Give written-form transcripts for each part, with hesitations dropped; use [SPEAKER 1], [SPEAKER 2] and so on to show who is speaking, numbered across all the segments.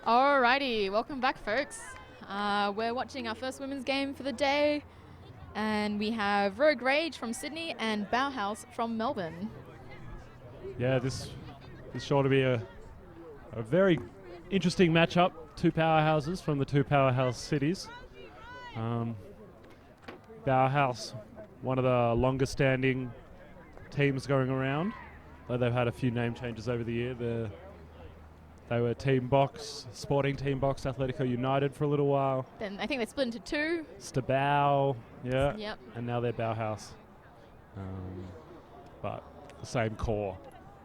[SPEAKER 1] Alrighty, welcome back, folks. We're watching our first women's game for the day, and we have Rogue Rage from Sydney and Bauhaus from Melbourne.
[SPEAKER 2] Yeah, this is sure to be a very interesting matchup. Two powerhouses from the two powerhouse cities. Bauhaus, one of the longest standing teams going around, though they've had a few name changes over the year. They were Team Box, Sporting Team Box, Atletico United for a little while.
[SPEAKER 1] Then I think they split into two.
[SPEAKER 2] Stabau, yeah.
[SPEAKER 1] Yep.
[SPEAKER 2] And now they're Bauhaus. But the same core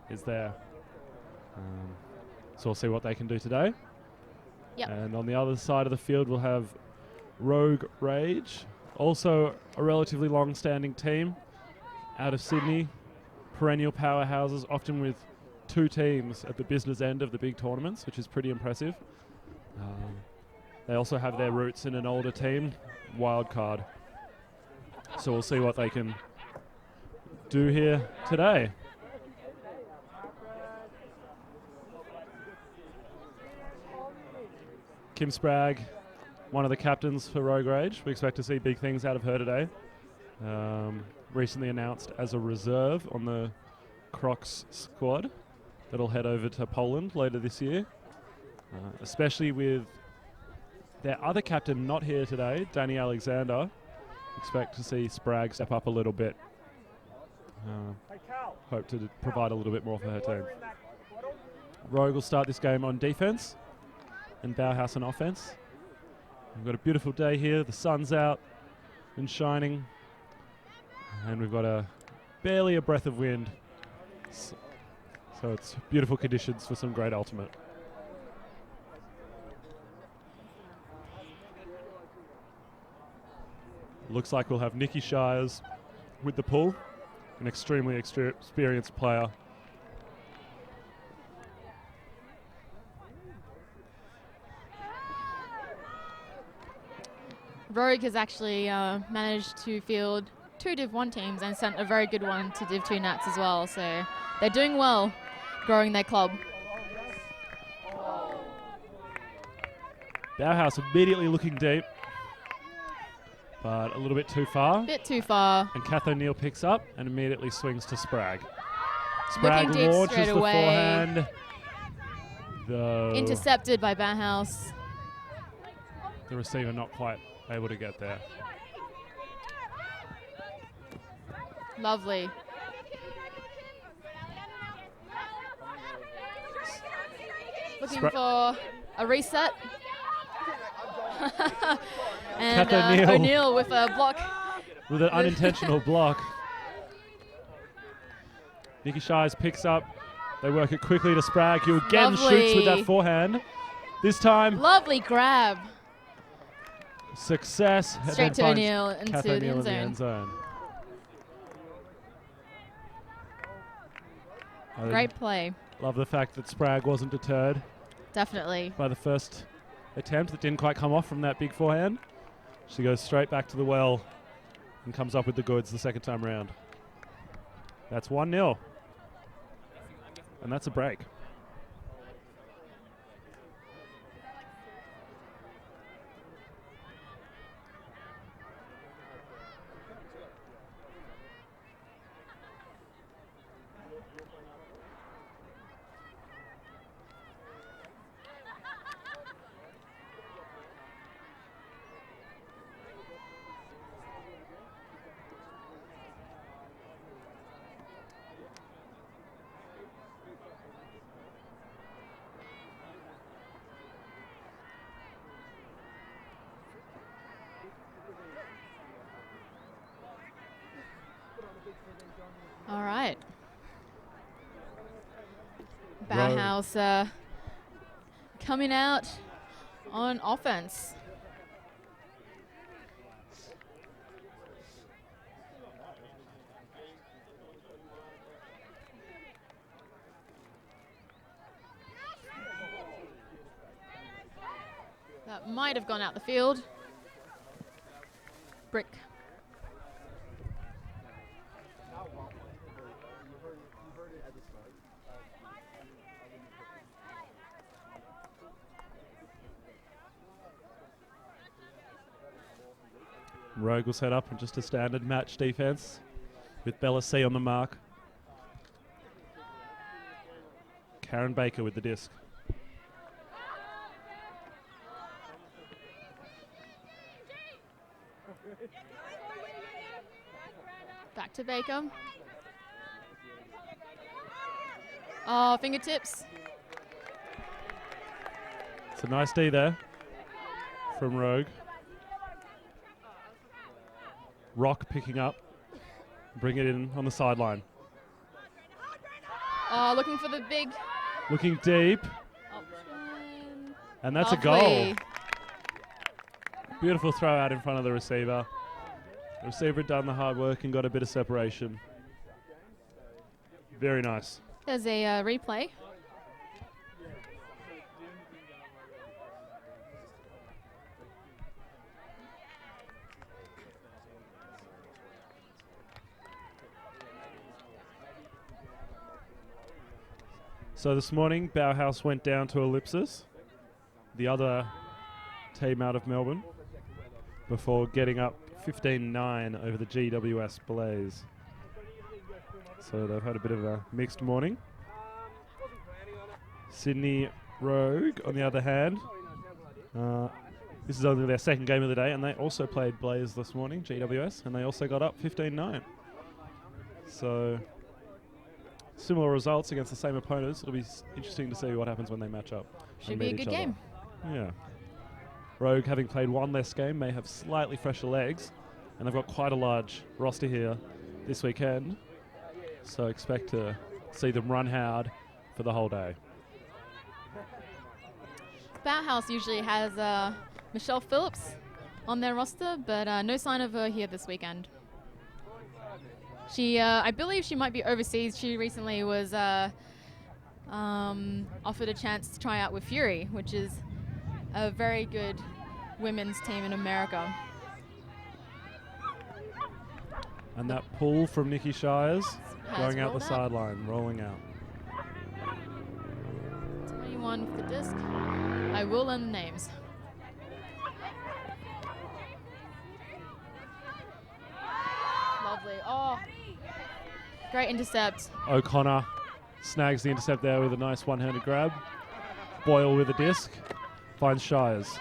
[SPEAKER 2] is there. So we'll see what they can do today.
[SPEAKER 1] Yep.
[SPEAKER 2] And on the other side of the field, we'll have Rogue Rage, also a relatively long-standing team out of Sydney, perennial powerhouses, often with two teams at the business end of the big tournaments, which is pretty impressive. They also have their roots in an older team, Wildcard. So we'll see what they can do here today. Kim Spragg, one of the captains for Rogue Rage. We expect to see big things out of her today. Recently announced as a reserve on the Crocs squad that'll head over to Poland later this year, especially with their other captain not here today, Danny Alexander. Expect to see Spragg step up a little bit. Hope to provide a little bit more for her team. Rogue will start this game on defense and Bauhaus on offense. We've got a beautiful day here. The sun's out and shining, and we've got barely a breath of wind. So it's beautiful conditions for some great ultimate. Looks like we'll have Nikki Shires with the pull, an extremely experienced player.
[SPEAKER 1] Rogue has actually managed to field two Div 1 teams and sent a very good one to Div 2 Nats as well. So they're doing well, growing their club.
[SPEAKER 2] Bauhaus immediately looking deep, but a little bit too far.
[SPEAKER 1] Bit too far.
[SPEAKER 2] And Kath O'Neill picks up and immediately swings to Spragg.
[SPEAKER 1] Looking
[SPEAKER 2] Spragg
[SPEAKER 1] deep
[SPEAKER 2] launches
[SPEAKER 1] straight
[SPEAKER 2] the
[SPEAKER 1] away.
[SPEAKER 2] forehand. Though
[SPEAKER 1] Intercepted by Bauhaus.
[SPEAKER 2] the receiver not quite able to get there.
[SPEAKER 1] Lovely. Looking for a reset. And
[SPEAKER 2] Kath
[SPEAKER 1] O'Neill with a block.
[SPEAKER 2] With an unintentional block. Nikki Shires picks up. They work it quickly to Spragg, who again shoots with that forehand. This time,
[SPEAKER 1] Lovely grab.
[SPEAKER 2] success.
[SPEAKER 1] Straight to O'Neill into
[SPEAKER 2] Kath
[SPEAKER 1] the
[SPEAKER 2] O'Neill in the
[SPEAKER 1] end
[SPEAKER 2] end zone.
[SPEAKER 1] Great play.
[SPEAKER 2] Love the fact that Spragg wasn't deterred
[SPEAKER 1] Definitely.
[SPEAKER 2] by the first attempt that didn't quite come off from that big forehand. She goes straight back to the well and comes up with the goods the second time round. That's 1-0. And that's a break.
[SPEAKER 1] All right. Bauhaus coming out on offense. That might have gone out the field. Brick.
[SPEAKER 2] Rogue will set up in just a standard match defense with Bella C on the mark. Karen Baker with the disc.
[SPEAKER 1] Back to Baker. Oh, fingertips.
[SPEAKER 2] It's a nice D there from Rogue. Rock picking up, bring it in on the sideline.
[SPEAKER 1] Oh, looking for the big
[SPEAKER 2] Looking deep,
[SPEAKER 1] option.
[SPEAKER 2] and that's a
[SPEAKER 1] Lovely.
[SPEAKER 2] goal. Beautiful throw out in front of the receiver. The receiver had done the hard work and got a bit of separation. Very nice.
[SPEAKER 1] There's a replay.
[SPEAKER 2] So this morning, Bauhaus went down to Ellipsis, the other team out of Melbourne, before getting up 15-9 over the GWS Blaze. So they've had a bit of a mixed morning. Sydney Rogue, on the other hand, this is only their second game of the day, and they also played Blaze this morning, GWS, and they also got up 15-9. So similar results against the same opponents. It'll be interesting to see what happens when they match up.
[SPEAKER 1] Should be a good game.
[SPEAKER 2] Yeah. Rogue, having played one less game, may have slightly fresher legs, and they've got quite a large roster here this weekend. So expect to see them run hard for the whole day.
[SPEAKER 1] Bauhaus usually has Michelle Phillips on their roster, but no sign of her here this weekend. She, I believe she might be overseas. She recently was offered a chance to try out with Fury, which is a very good women's team in America.
[SPEAKER 2] And that pull from Nikki Shires
[SPEAKER 1] Has
[SPEAKER 2] going out the
[SPEAKER 1] rolled out.
[SPEAKER 2] sideline, rolling out.
[SPEAKER 1] 21 for the disc. I will learn the names. Lovely. Oh, great intercept.
[SPEAKER 2] O'Connor snags the intercept there with a nice one-handed grab. Boyle with a disc. Finds Shires.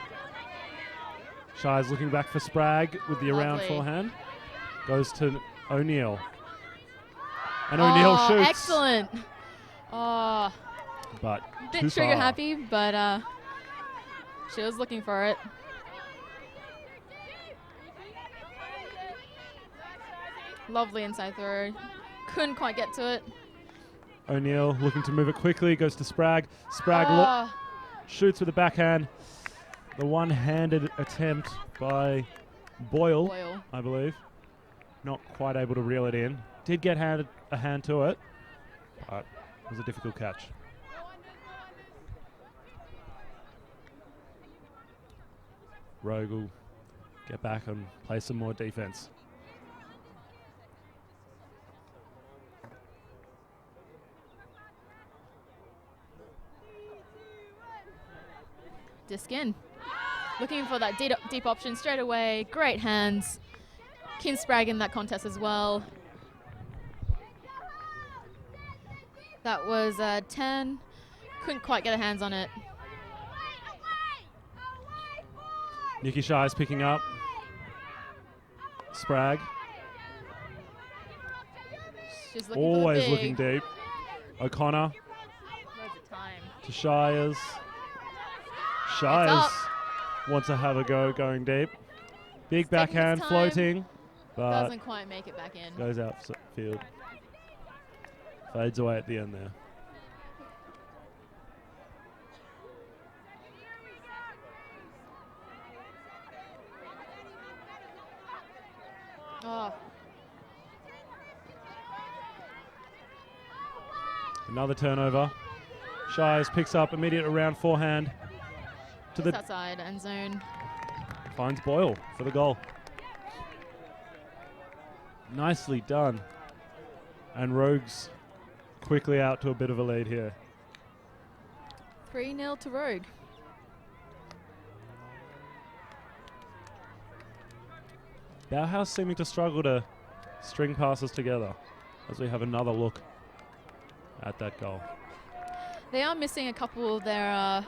[SPEAKER 2] Shires looking back for Spragg with the around
[SPEAKER 1] Lovely.
[SPEAKER 2] forehand. Goes to O'Neill. And O'Neill shoots.
[SPEAKER 1] Excellent. Oh,
[SPEAKER 2] But
[SPEAKER 1] bit
[SPEAKER 2] too
[SPEAKER 1] trigger
[SPEAKER 2] far.
[SPEAKER 1] happy, but she was looking for it. Lovely inside throw. Couldn't quite get to it.
[SPEAKER 2] O'Neill looking to move it quickly. Goes to Spragg. Spragg
[SPEAKER 1] Oh,
[SPEAKER 2] shoots with the backhand. The one-handed attempt by Boyle,
[SPEAKER 1] Boyle.
[SPEAKER 2] I believe. Not quite able to reel it in. Did get handed a hand to it, but it was a difficult catch. Rogue will get back and play some more defense.
[SPEAKER 1] Disc in. Looking for that deep option straight away. Great hands. Kim Spragg in that contest as well. That was 10. Couldn't quite get her hands on it.
[SPEAKER 2] Nikki Shires picking up. Spragg
[SPEAKER 1] She's looking
[SPEAKER 2] always
[SPEAKER 1] for the
[SPEAKER 2] looking
[SPEAKER 1] big.
[SPEAKER 2] deep. O'Connor
[SPEAKER 1] Loads of time.
[SPEAKER 2] to Shires. Shires wants to have a go going deep. Big
[SPEAKER 1] It's taking its
[SPEAKER 2] backhand
[SPEAKER 1] time.
[SPEAKER 2] floating, but
[SPEAKER 1] Doesn't quite make it back in.
[SPEAKER 2] goes out field. Fades away at the end there.
[SPEAKER 1] Oh,
[SPEAKER 2] Another turnover. Shires picks up immediate around forehand to
[SPEAKER 1] just
[SPEAKER 2] the
[SPEAKER 1] outside end zone.
[SPEAKER 2] finds Boyle for the goal. Nicely done. And Rogues quickly out to a bit of a lead here.
[SPEAKER 1] 3-0 to Rogue.
[SPEAKER 2] Bauhaus seeming to struggle to string passes together as we have another look at that goal.
[SPEAKER 1] They are missing a couple of their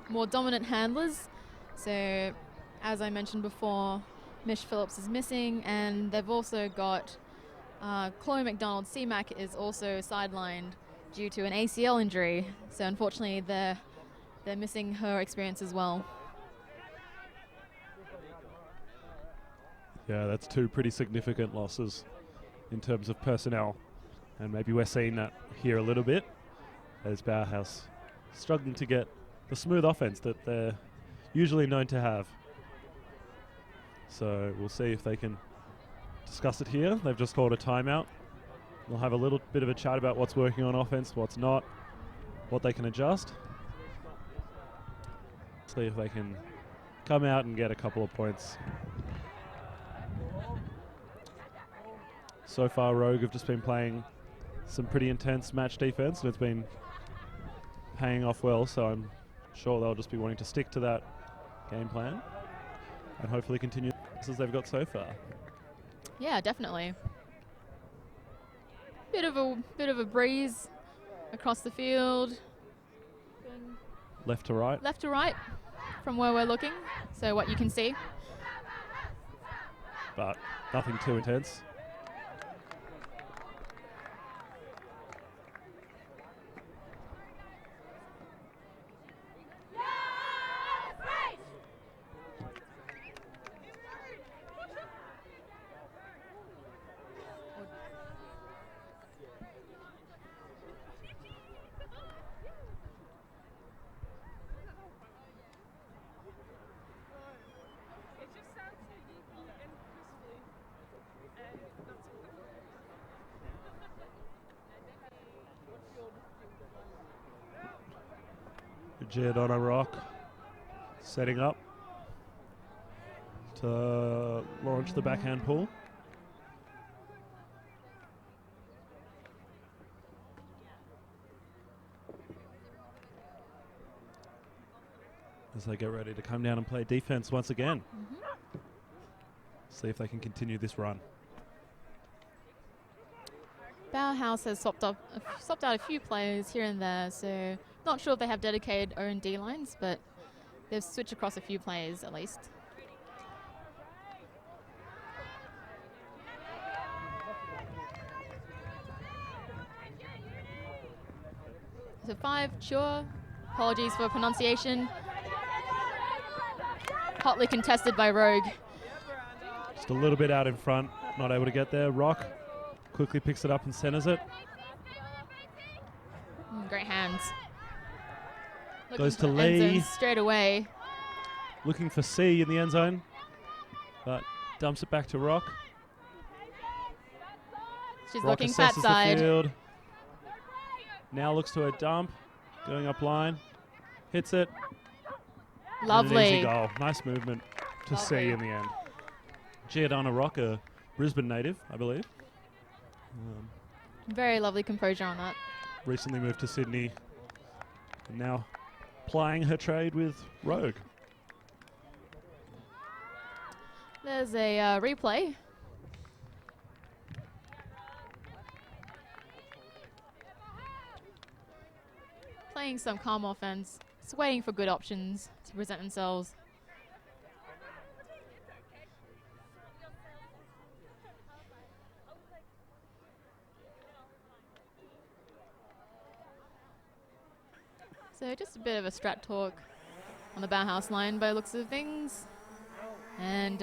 [SPEAKER 1] more dominant handlers. So, as I mentioned before, Mish Phillips is missing, and they've also got Chloe McDonald. C-Mac is also sidelined due to an ACL injury. So, unfortunately, they're missing her experience as well.
[SPEAKER 2] Yeah, that's two pretty significant losses in terms of personnel. And maybe we're seeing that here a little bit as Bauhaus struggling to get the smooth offense that they're usually known to have. So we'll see if they can discuss it here. They've just called a timeout. We'll have a little bit of a chat about what's working on offense, what's not, what they can adjust. See if they can come out and get a couple of points. So far, Rogue have just been playing some pretty intense match defense, and it's been paying off well, so I'm sure they'll just be wanting to stick to that game plan and hopefully continue as they've got so far.
[SPEAKER 1] Yeah, definitely. Bit of a breeze across the field.
[SPEAKER 2] Left to right.
[SPEAKER 1] Left to right from where we're looking, so what you can see.
[SPEAKER 2] But nothing too intense. Jed on a rock, setting up to launch the backhand pull. As they get ready to come down and play defense once again. See if they can continue this run.
[SPEAKER 1] Bauhaus has swapped out a few players here and there, so not sure if they have dedicated O&D lines, but they've switched across a few players at least. So 5, sure. Apologies for pronunciation. Hotly contested by Rogue.
[SPEAKER 2] Just a little bit out in front, not able to get there. Rock quickly picks it up and centers it.
[SPEAKER 1] Great hands.
[SPEAKER 2] Goes to
[SPEAKER 1] Looking for
[SPEAKER 2] Lee.
[SPEAKER 1] end zone straight away.
[SPEAKER 2] Looking for C in the end zone, but dumps it back to Rock.
[SPEAKER 1] She's
[SPEAKER 2] Rock
[SPEAKER 1] looking fat
[SPEAKER 2] assesses
[SPEAKER 1] side.
[SPEAKER 2] the field. Now looks to a dump, going up line, hits it. And an
[SPEAKER 1] Lovely.
[SPEAKER 2] easy goal. Nice movement to C
[SPEAKER 1] Lovely.
[SPEAKER 2] in the end. Giordana Rock, a Brisbane native, I believe.
[SPEAKER 1] Very lovely composure on that.
[SPEAKER 2] Recently moved to Sydney, and now plying her trade with Rogue.
[SPEAKER 1] There's a replay. Playing some calm offense. Just waiting for good options to present themselves. So just a bit of a strat talk on the Bauhaus line by the looks of things. And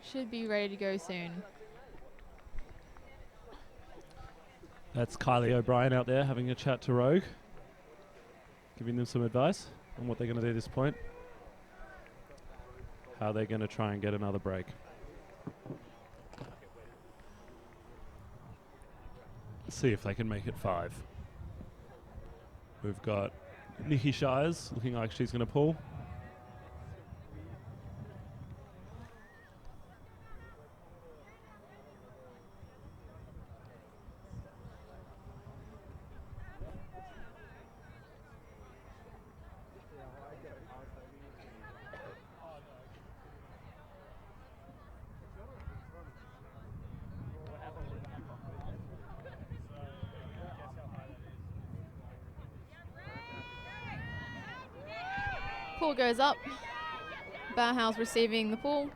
[SPEAKER 1] should be ready to go soon.
[SPEAKER 2] That's Kylie O'Brien out there having a chat to Rogue, giving them some advice on what they're going to do at this point. How they're going to try and get another break. See if they can make it 5. We've got Nikki Shires looking like she's going to pull.
[SPEAKER 1] pull goes up. Bauhaus receiving the pull.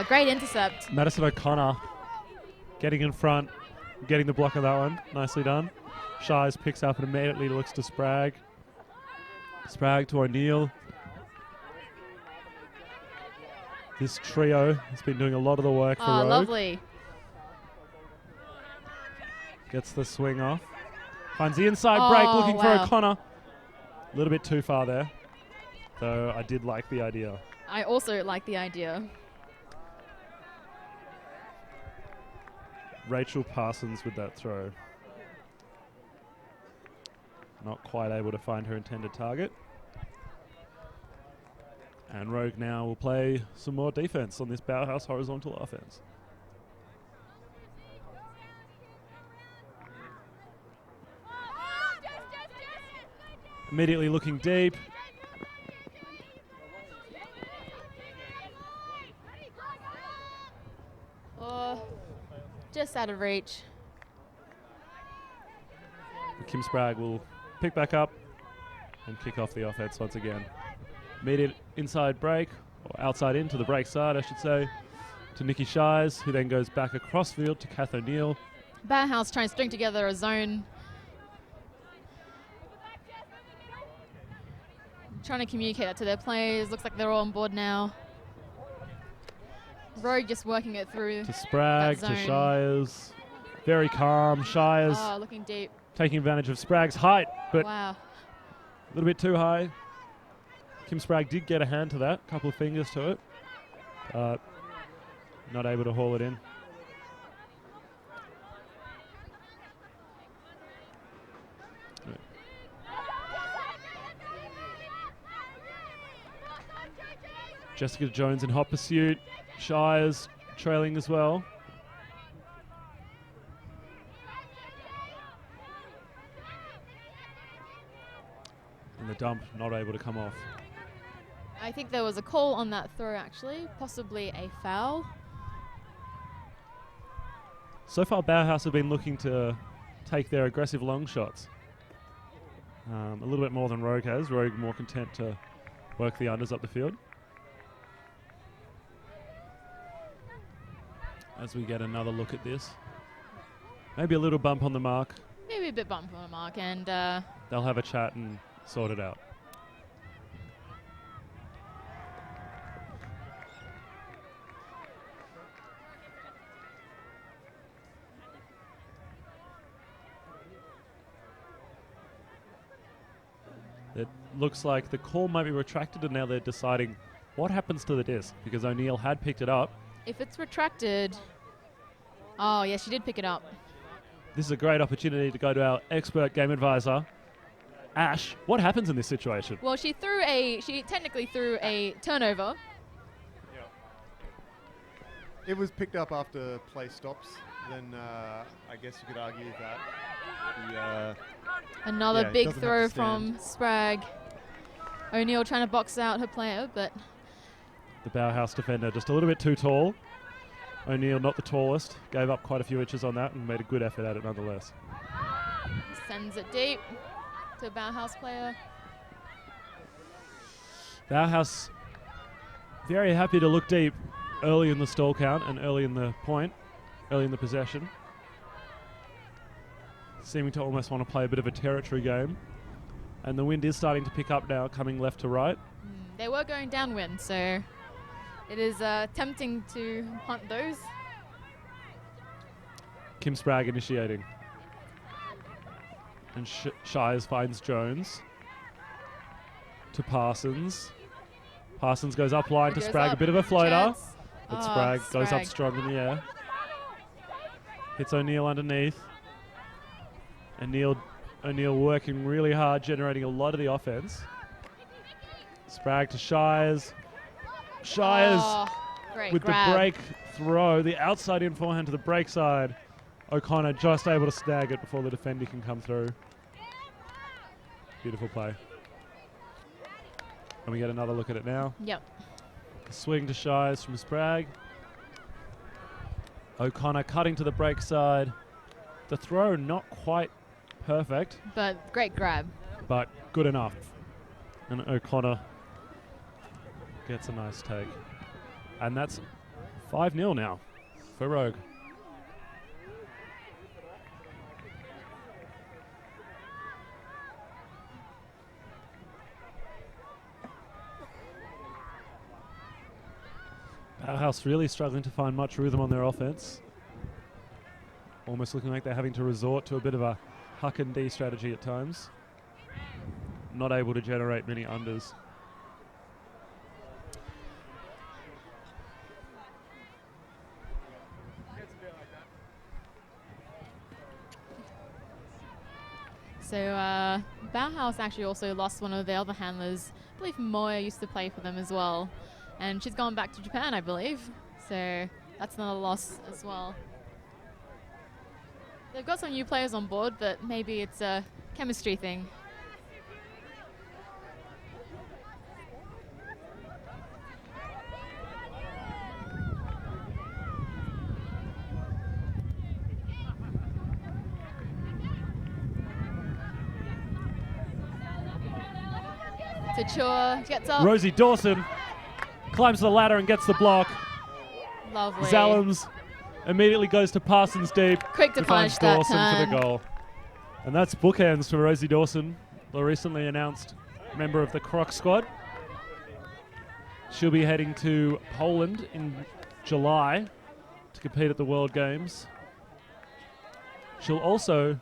[SPEAKER 1] Great intercept.
[SPEAKER 2] Madison O'Connor getting in front, getting the block on that one. Nicely done. Shies picks up and immediately looks to Spragg. Spragg to O'Neill. This trio has been doing a lot of the work for Rogue.
[SPEAKER 1] Lovely.
[SPEAKER 2] Gets the swing off. Finds the inside break, looking for O'Connor. A little bit too far there, though I did like the idea.
[SPEAKER 1] I also like the idea.
[SPEAKER 2] Rachel Parsons with that throw. Not quite able to find her intended target. And Rogue now will play some more defense on this Bauhaus horizontal offense. Immediately looking deep.
[SPEAKER 1] Just out of reach.
[SPEAKER 2] Kim Spragg will pick back up and kick off the offense once again. Immediate inside break, or outside into the break side, I should say, to Nikki Shies, who then goes back across field to Kath O'Neill.
[SPEAKER 1] Bauhaus trying to string together a zone. Trying to communicate that to their players. Looks like they're all on board now. Rogue just working it through.
[SPEAKER 2] To Spragg, to Shies. Very calm. Shies
[SPEAKER 1] looking deep.
[SPEAKER 2] Taking advantage of Spragg's height, but
[SPEAKER 1] wow.
[SPEAKER 2] A little bit too high. Kim Spragg did get a hand to that, a couple of fingers to it, but not able to haul it in. Jessica Jones in hot pursuit. Shies trailing as well. And the dump not able to come off.
[SPEAKER 1] I think there was a call on that throw actually, possibly a foul.
[SPEAKER 2] So far Bauhaus have been looking to take their aggressive long shots. A little bit more than Rogue has. Rogue more content to work the unders up the field. As we get another look at this. Maybe a little bump on the mark.
[SPEAKER 1] Maybe a bit bump on the mark, and
[SPEAKER 2] they'll have a chat and sort it out. It looks like the call might be retracted, and now they're deciding what happens to the disc, because O'Neill had picked it up.
[SPEAKER 1] If it's retracted... Oh, yeah, she did pick it up.
[SPEAKER 2] This is a great opportunity to go to our expert game advisor, Ash. What happens in this situation?
[SPEAKER 1] Well, she technically threw a turnover.
[SPEAKER 3] Yeah. It was picked up after play stops. Then I guess you could argue that
[SPEAKER 1] Another big throw from Spragg. O'Neill trying to box out her player, but...
[SPEAKER 2] The Bauhaus defender just a little bit too tall. O'Neill not the tallest. Gave up quite a few inches on that and made a good effort at it nonetheless.
[SPEAKER 1] Sends it deep to a Bauhaus player.
[SPEAKER 2] Bauhaus very happy to look deep early in the stall count and early in the point, early in the possession. Seeming to almost want to play a bit of a territory game. And the wind is starting to pick up now, coming left to right.
[SPEAKER 1] They were going downwind, so it is tempting to punt those.
[SPEAKER 2] Kim Spragg initiating. And Shies finds Jones. To Parsons. Parsons goes up line to Spragg, a bit of a floater.
[SPEAKER 1] Chance.
[SPEAKER 2] But Spragg goes up strong in the air. Hits O'Neill underneath. O'Neill working really hard, generating a lot of the offense. Spragg to Shies. Shies with
[SPEAKER 1] grab.
[SPEAKER 2] the break throw, the outside in forehand to the break side. O'Connor just able to snag it before the defender can come through. Beautiful play. And we get another look at it now.
[SPEAKER 1] Yep.
[SPEAKER 2] A swing to Shies from Spragg. O'Connor cutting to the break side. The throw not quite perfect,
[SPEAKER 1] But great grab.
[SPEAKER 2] but good enough. And O'Connor gets a nice take. And that's 5-0 now for Rogue. Bauhaus really struggling to find much rhythm on their offense. Almost looking like they're having to resort to a bit of a huck and D strategy at times. Not able to generate many unders.
[SPEAKER 1] So Bauhaus actually also lost one of the other handlers. I believe Moya used to play for them as well. And she's gone back to Japan, I believe. So that's another loss as well. They've got some new players on board, but maybe it's a chemistry thing. Tachua gets up.
[SPEAKER 2] Rosie Dawson climbs the ladder and gets the block.
[SPEAKER 1] Lovely.
[SPEAKER 2] Zalams immediately goes to Parsons deep.
[SPEAKER 1] Quick to
[SPEAKER 2] finds
[SPEAKER 1] punish that
[SPEAKER 2] Dawson
[SPEAKER 1] turn.
[SPEAKER 2] for the goal. And that's bookends for Rosie Dawson, the recently announced member of the Croc squad. She'll be heading to Poland in July to compete at the World Games. She'll also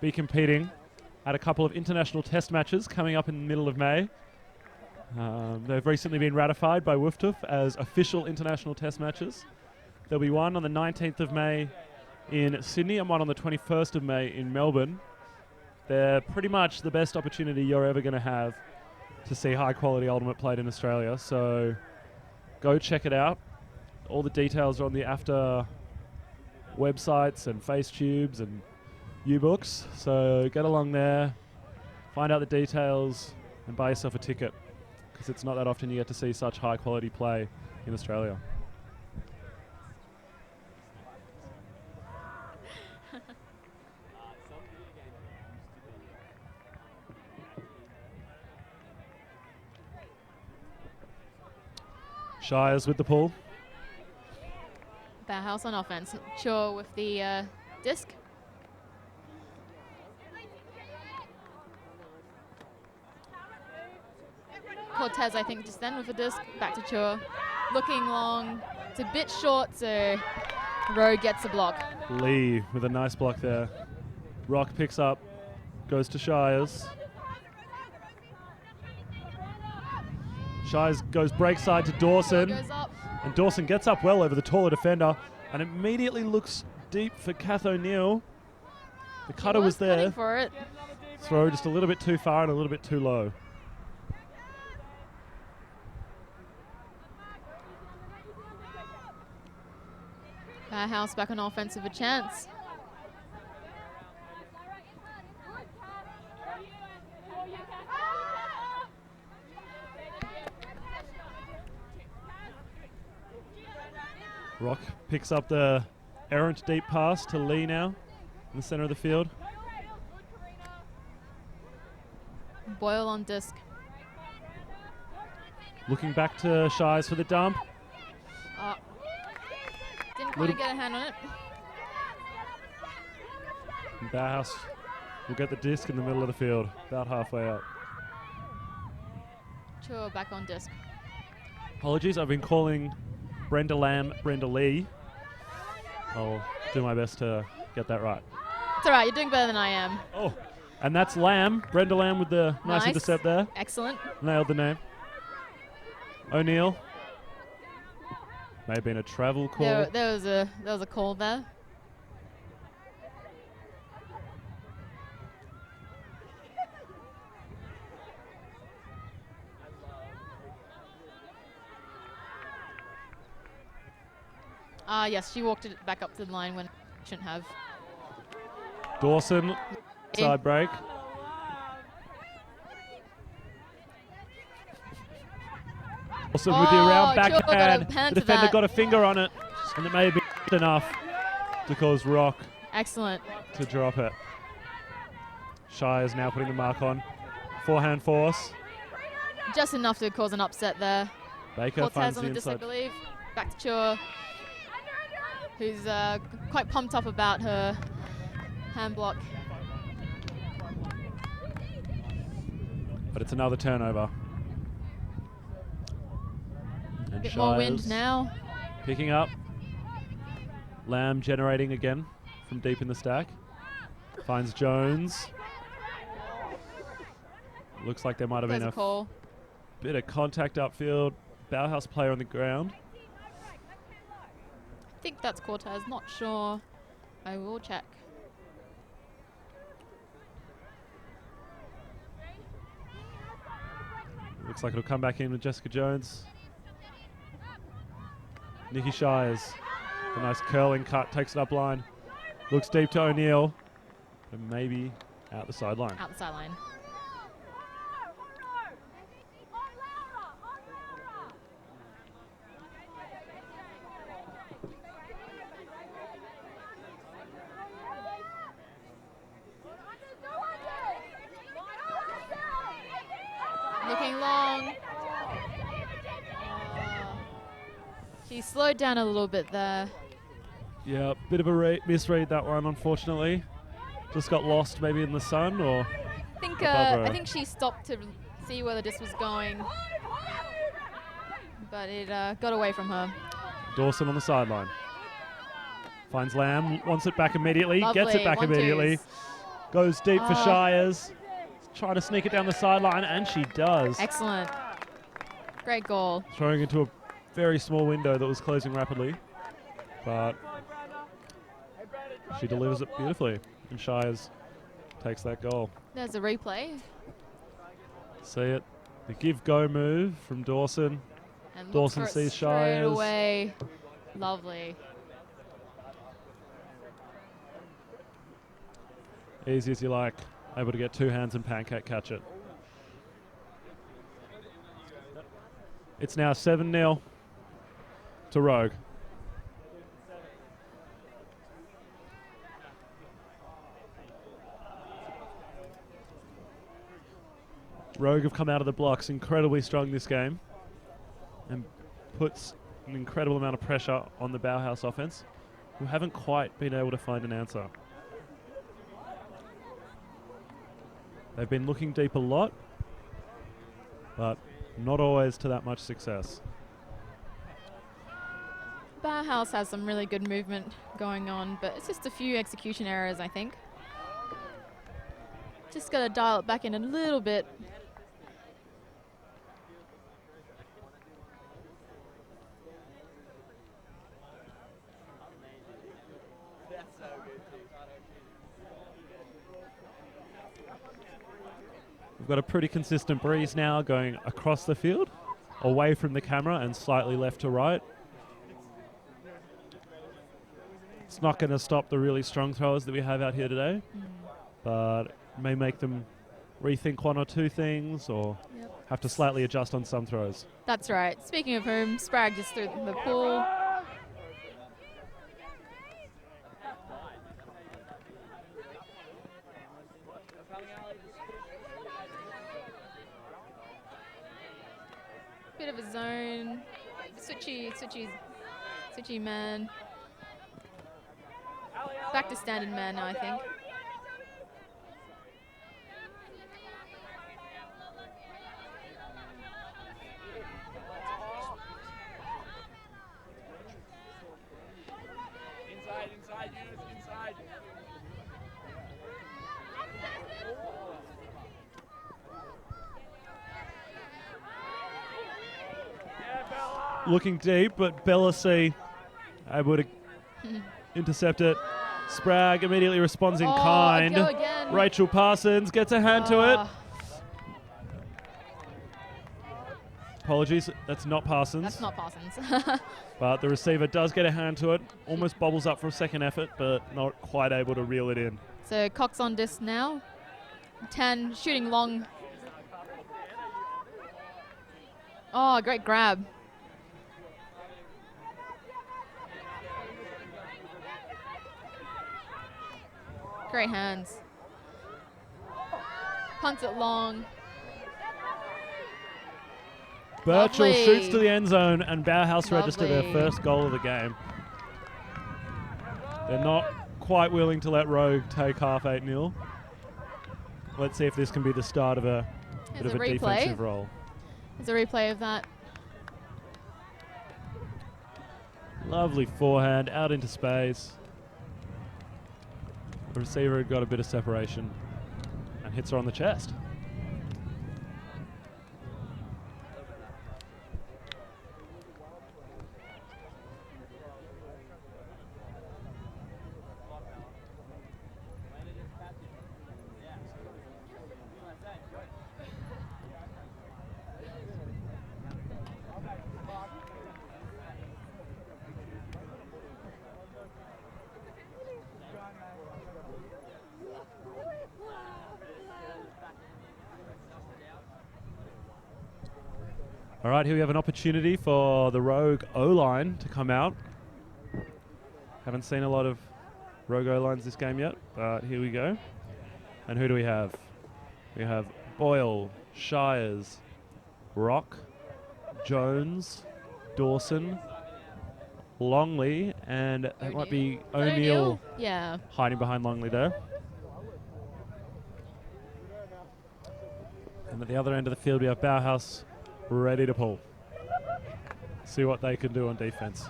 [SPEAKER 2] be competing at a couple of international test matches coming up in the middle of May. They've recently been ratified by WUFTF as official international test matches. There'll be one on the 19th of May in Sydney and one on the 21st of May in Melbourne. They're pretty much the best opportunity you're ever going to have to see high-quality ultimate played in Australia. So go check it out. All the details are on the AFTA websites and FaceTubes and U-Books. So get along there, find out the details, and buy yourself a ticket, because it's not that often you get to see such high-quality play in Australia. Shires with the pull.
[SPEAKER 1] Bauhaus on offense. Chua with the disc. Cortez, I think, just then with the disc. Back to Chua. Looking long. It's a bit short, so Rowe gets a block.
[SPEAKER 2] Lee with a nice block there. Rock picks up, goes to Shires. Shires goes break side to Dawson.
[SPEAKER 1] Goes up.
[SPEAKER 2] And Dawson gets up well over the taller defender and immediately looks deep for Kath O'Neill. The cutter was there.
[SPEAKER 1] Cutting for it.
[SPEAKER 2] Throw just a little bit too far and a little bit too low.
[SPEAKER 1] Bauhaus back on offense with a chance.
[SPEAKER 2] Rock picks up the errant deep pass to Lee now in the center of the field.
[SPEAKER 1] Boyle on disc.
[SPEAKER 2] Looking back to Shires for the dump.
[SPEAKER 1] Didn't quite get a hand on it.
[SPEAKER 2] And Bauhaus will get the disc in the middle of the field, about halfway out.
[SPEAKER 1] Chua back on disc.
[SPEAKER 2] Apologies, I've been calling Brenda Lamb Brenda Lee. I'll do my best to get that right.
[SPEAKER 1] It's all right, you're doing better than I am.
[SPEAKER 2] Oh, and that's Lamb, Brenda Lamb with the nice intercept there.
[SPEAKER 1] Excellent.
[SPEAKER 2] Nailed the name. O'Neill. May have been a travel call.
[SPEAKER 1] There was a call there. Yes, she walked it back up to the line when shouldn't have.
[SPEAKER 2] Dawson, side break. Dawson with the around backhand. The defender got a finger on it, and it may have been enough. to cause Rock
[SPEAKER 1] Excellent.
[SPEAKER 2] to drop it. Shire is now putting the mark on. Forehand force.
[SPEAKER 1] Just enough to cause an upset there.
[SPEAKER 2] Baker
[SPEAKER 1] Cortez
[SPEAKER 2] finds
[SPEAKER 1] on
[SPEAKER 2] the
[SPEAKER 1] the disc, I
[SPEAKER 2] inside.
[SPEAKER 1] believe. Back to Chua, who's quite pumped up about her hand block.
[SPEAKER 2] But it's another turnover.
[SPEAKER 1] A
[SPEAKER 2] And
[SPEAKER 1] bit more wind
[SPEAKER 2] Shire's
[SPEAKER 1] now.
[SPEAKER 2] picking up. Lamb generating again from deep in the stack. Finds Jones. Looks like there might have
[SPEAKER 1] There's
[SPEAKER 2] been
[SPEAKER 1] a call.
[SPEAKER 2] bit of contact upfield. Bauhaus player on the ground.
[SPEAKER 1] I think that's Cortez, not sure. I will check.
[SPEAKER 2] Looks like it'll come back in with Jessica Jones. Nikki Shires. A nice curling cut, takes it up line. Looks deep to O'Neill. And maybe out the sideline.
[SPEAKER 1] Out the sideline. Looking long. She slowed down a little bit there.
[SPEAKER 2] Yeah, bit of a misread that one, unfortunately. Just got lost maybe in the sun or above her.
[SPEAKER 1] I think she stopped to see where the disc was going, but it got away from her.
[SPEAKER 2] Dawson on the sideline. Finds Lamb, wants it back immediately, gets it
[SPEAKER 1] Lovely,
[SPEAKER 2] back
[SPEAKER 1] 1-2s.
[SPEAKER 2] immediately. Goes deep for Shires. Trying to sneak it down the sideline, and she does.
[SPEAKER 1] Excellent. Great goal.
[SPEAKER 2] Throwing into a very small window that was closing rapidly. But she delivers it beautifully, and Shires takes that goal.
[SPEAKER 1] There's a replay.
[SPEAKER 2] See it. The give-go move from Dawson.
[SPEAKER 1] And
[SPEAKER 2] Dawson
[SPEAKER 1] looks for it
[SPEAKER 2] sees
[SPEAKER 1] straight
[SPEAKER 2] Shires.
[SPEAKER 1] away. Lovely.
[SPEAKER 2] Easy as you like. Able to get two hands and pancake catch it. It's now 7-0 to Rogue. Rogue have come out of the blocks incredibly strong this game and puts an incredible amount of pressure on the Bauhaus offense, who haven't quite been able to find an answer. They've been looking deep a lot, but not always to that much success.
[SPEAKER 1] Bauhaus has some really good movement going on, but it's just a few execution errors, I think. Just got to dial it back in a little bit.
[SPEAKER 2] We've got a pretty consistent breeze now going across the field, away from the camera and slightly left to right. It's not going to stop the really strong throwers that we have out here today, but may make them rethink one or two things or have to slightly adjust on some throws.
[SPEAKER 1] That's right. Speaking of whom, Sprague just threw the pool. Bit of a zone. Switchy man. Back to standard man now, I think.
[SPEAKER 4] Inside, units, inside.
[SPEAKER 2] Looking deep, but Bellasy able to intercept it. Sprague immediately responds in kind.
[SPEAKER 1] Go again.
[SPEAKER 2] Rachel Parsons gets a hand to it. Apologies, that's not Parsons.
[SPEAKER 1] That's not Parsons.
[SPEAKER 2] But the receiver does get a hand to it. Almost bobbles up for a second effort, but not quite able to reel it in.
[SPEAKER 1] So Cox on disc now. 10, shooting long. Oh, great grab. Great hands. Punts it long.
[SPEAKER 2] Birchall
[SPEAKER 1] Lovely.
[SPEAKER 2] shoots to the end zone, and Bauhaus register their
[SPEAKER 1] Lovely.
[SPEAKER 2] first goal of the game. They're not quite willing to let Rogue take half 8-0. Let's see if this can be the start of a bit of a defensive role.
[SPEAKER 1] There's a replay of that.
[SPEAKER 2] Lovely forehand out into space. The receiver had got a bit of separation and hits her on the chest. All right, here we have an opportunity for the Rogue O-line to come out. Haven't seen a lot of Rogue O-lines this game yet, but here we go. And who do we have? We have Boyle, Shires, Rock, Jones, Dawson, Longley, and it might be O'Neill
[SPEAKER 1] Yeah.
[SPEAKER 2] hiding behind Longley there. And at the other end of the field, we have Bauhaus ready to pull. See what they can do on defense.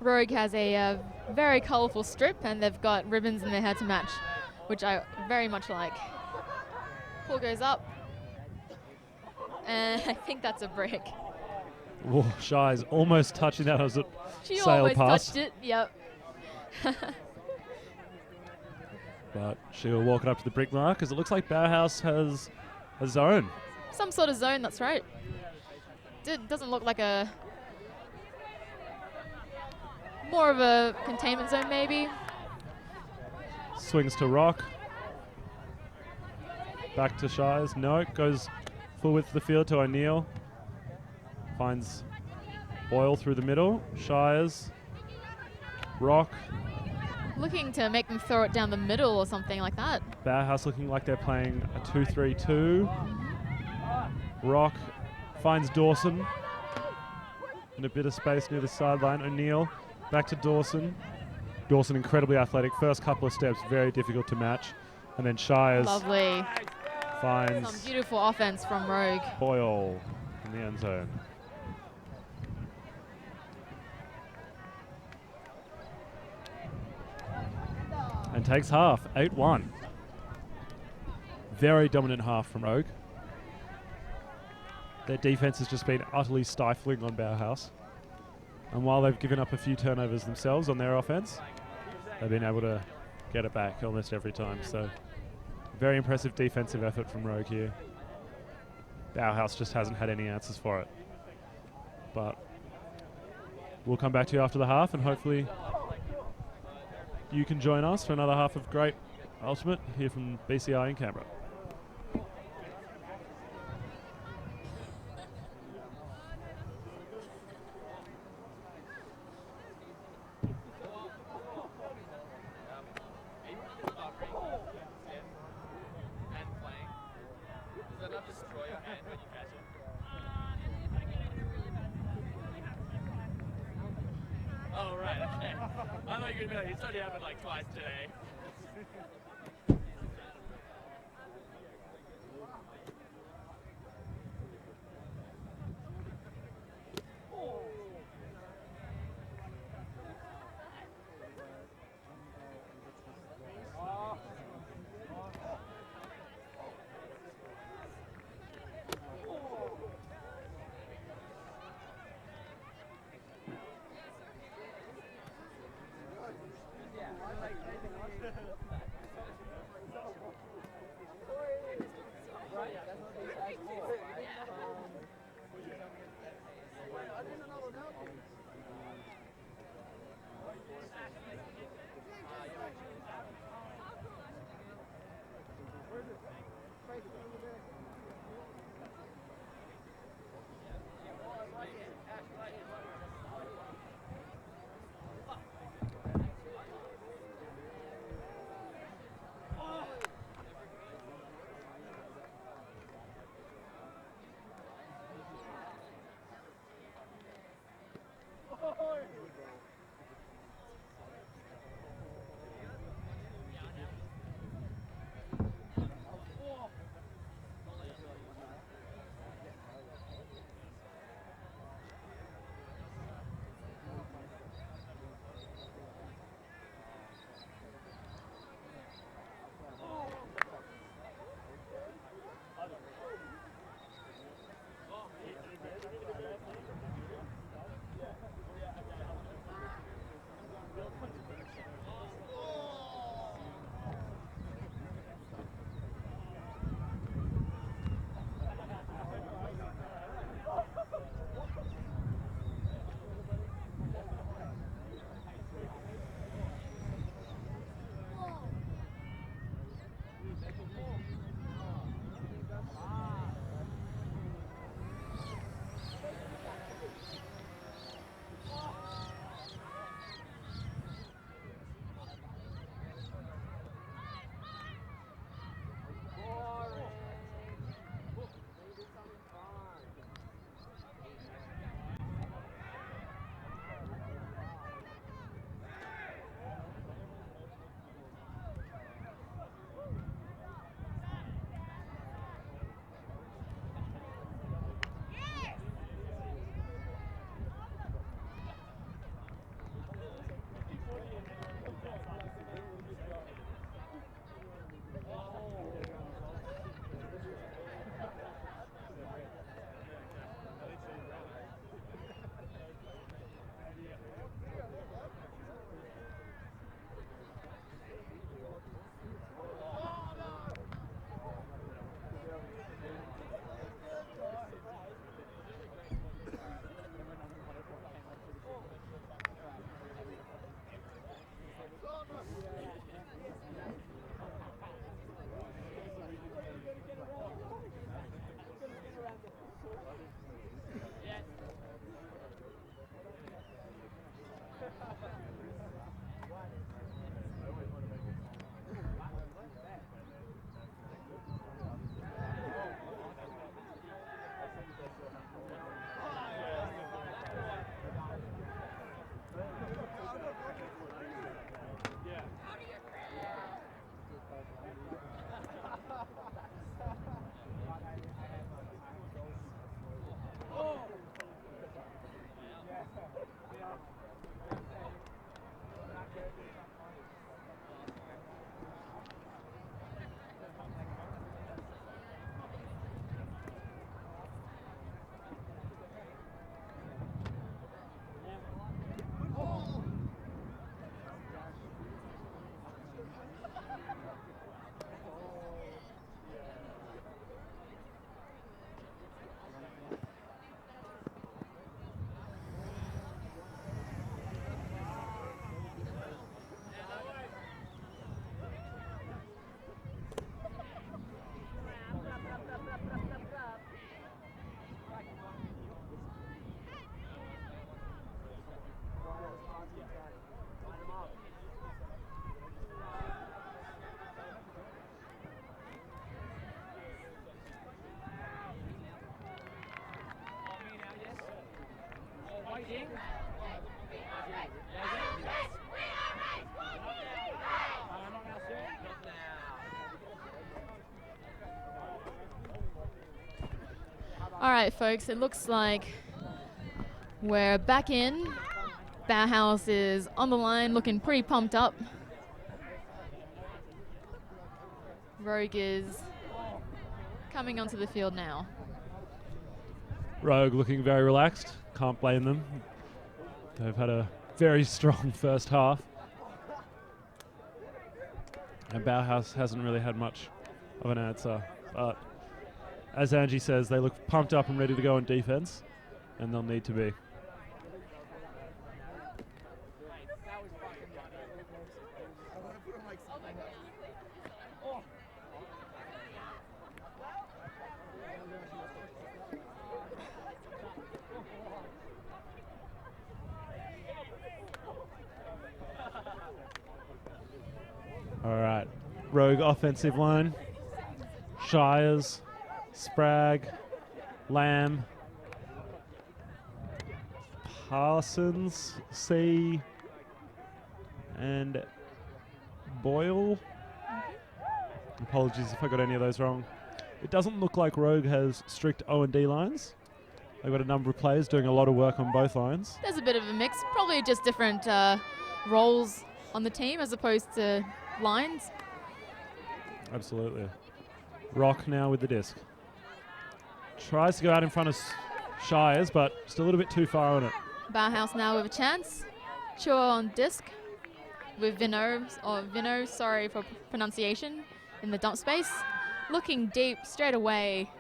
[SPEAKER 1] Rogue has a very colourful strip, and they've got ribbons in their hair to match, which I very much like. Pull goes up, and I think that's a brick.
[SPEAKER 2] Whoa, Shy's almost touching that as it
[SPEAKER 1] She
[SPEAKER 2] sailed
[SPEAKER 1] almost
[SPEAKER 2] past.
[SPEAKER 1] touched it, yep.
[SPEAKER 2] But she'll walk it up to the brick mark because it looks like Bauhaus has a zone.
[SPEAKER 1] Some sort of zone, that's right. Doesn't look like a... more of a containment zone, maybe.
[SPEAKER 2] Swings to Rock. Back to Shires. No, it goes full width of the field to O'Neill. Finds Boyle through the middle. Shires. Rock.
[SPEAKER 1] Looking to make them throw it down the middle or something like that.
[SPEAKER 2] Bauhaus looking like they're playing a 2-3-2. Rock finds Dawson in a bit of space near the sideline. O'Neill back to Dawson. Dawson incredibly athletic. First couple of steps very difficult to match. And then Shires
[SPEAKER 1] Lovely.
[SPEAKER 2] finds
[SPEAKER 1] Some beautiful offense from Rogue.
[SPEAKER 2] Boyle in the end zone. And takes half, 8-1. Very dominant half from Rogue. Their defense has just been utterly stifling on Bauhaus. And while they've given up a few turnovers themselves on their offense, they've been able to get it back almost every time. So very impressive defensive effort from Rogue here. Bauhaus just hasn't had any answers for it. But we'll come back to you after the half, and hopefully you can join us for another half of great Ultimate here from BCI in Canberra.
[SPEAKER 4] Oh, right, okay. I thought you were going to be like, it's only happened like twice today.
[SPEAKER 1] All right, folks, it looks like we're back in. Bauhaus is on the line, looking pretty pumped up. Rogue is coming onto the field now.
[SPEAKER 2] Rogue looking very relaxed. Can't blame them. They've had a very strong first half. And Bauhaus hasn't really had much of an answer. But as Angie says, they look pumped up and ready to go on defense, and they'll need to be. All right, Rogue offensive line. Shires, Spragg, Lamb, Parsons, C, and Boyle. Apologies if I got any of those wrong. It doesn't look like Rogue has strict O&D lines. They've got a number of players doing a lot of work on both lines.
[SPEAKER 1] There's a bit of a mix, probably just different roles on the team as opposed to lines.
[SPEAKER 2] Absolutely. Rock now with the disc. Tries to go out in front of Shires, but still a little bit too far on it.
[SPEAKER 1] Bauhaus now with a chance. Chua on disc with Vino, sorry for pronunciation, in the dump space. Looking deep straight away.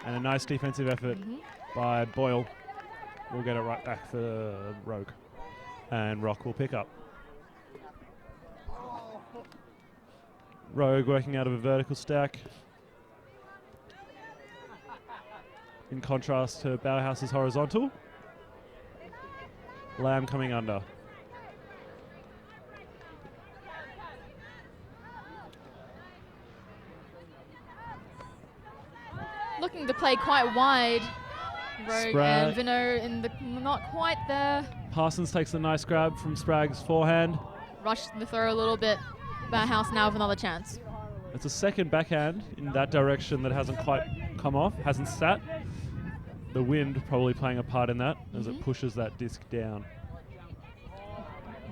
[SPEAKER 2] And a nice defensive effort by Boyle. We'll get it right back for Rogue. And Rock will pick up. Rogue working out of a vertical stack. In contrast to Bauhaus's horizontal. Lamb coming under.
[SPEAKER 1] Looking to play quite wide. Rogue
[SPEAKER 2] Spragg.
[SPEAKER 1] and Vino in the not quite there.
[SPEAKER 2] Parsons takes a nice grab from Spragg's forehand.
[SPEAKER 1] Rushed the throw a little bit. Bauhaus now with another chance.
[SPEAKER 2] It's a second backhand in that direction that hasn't quite come off, hasn't sat. The wind probably playing a part in that as it pushes that disc down.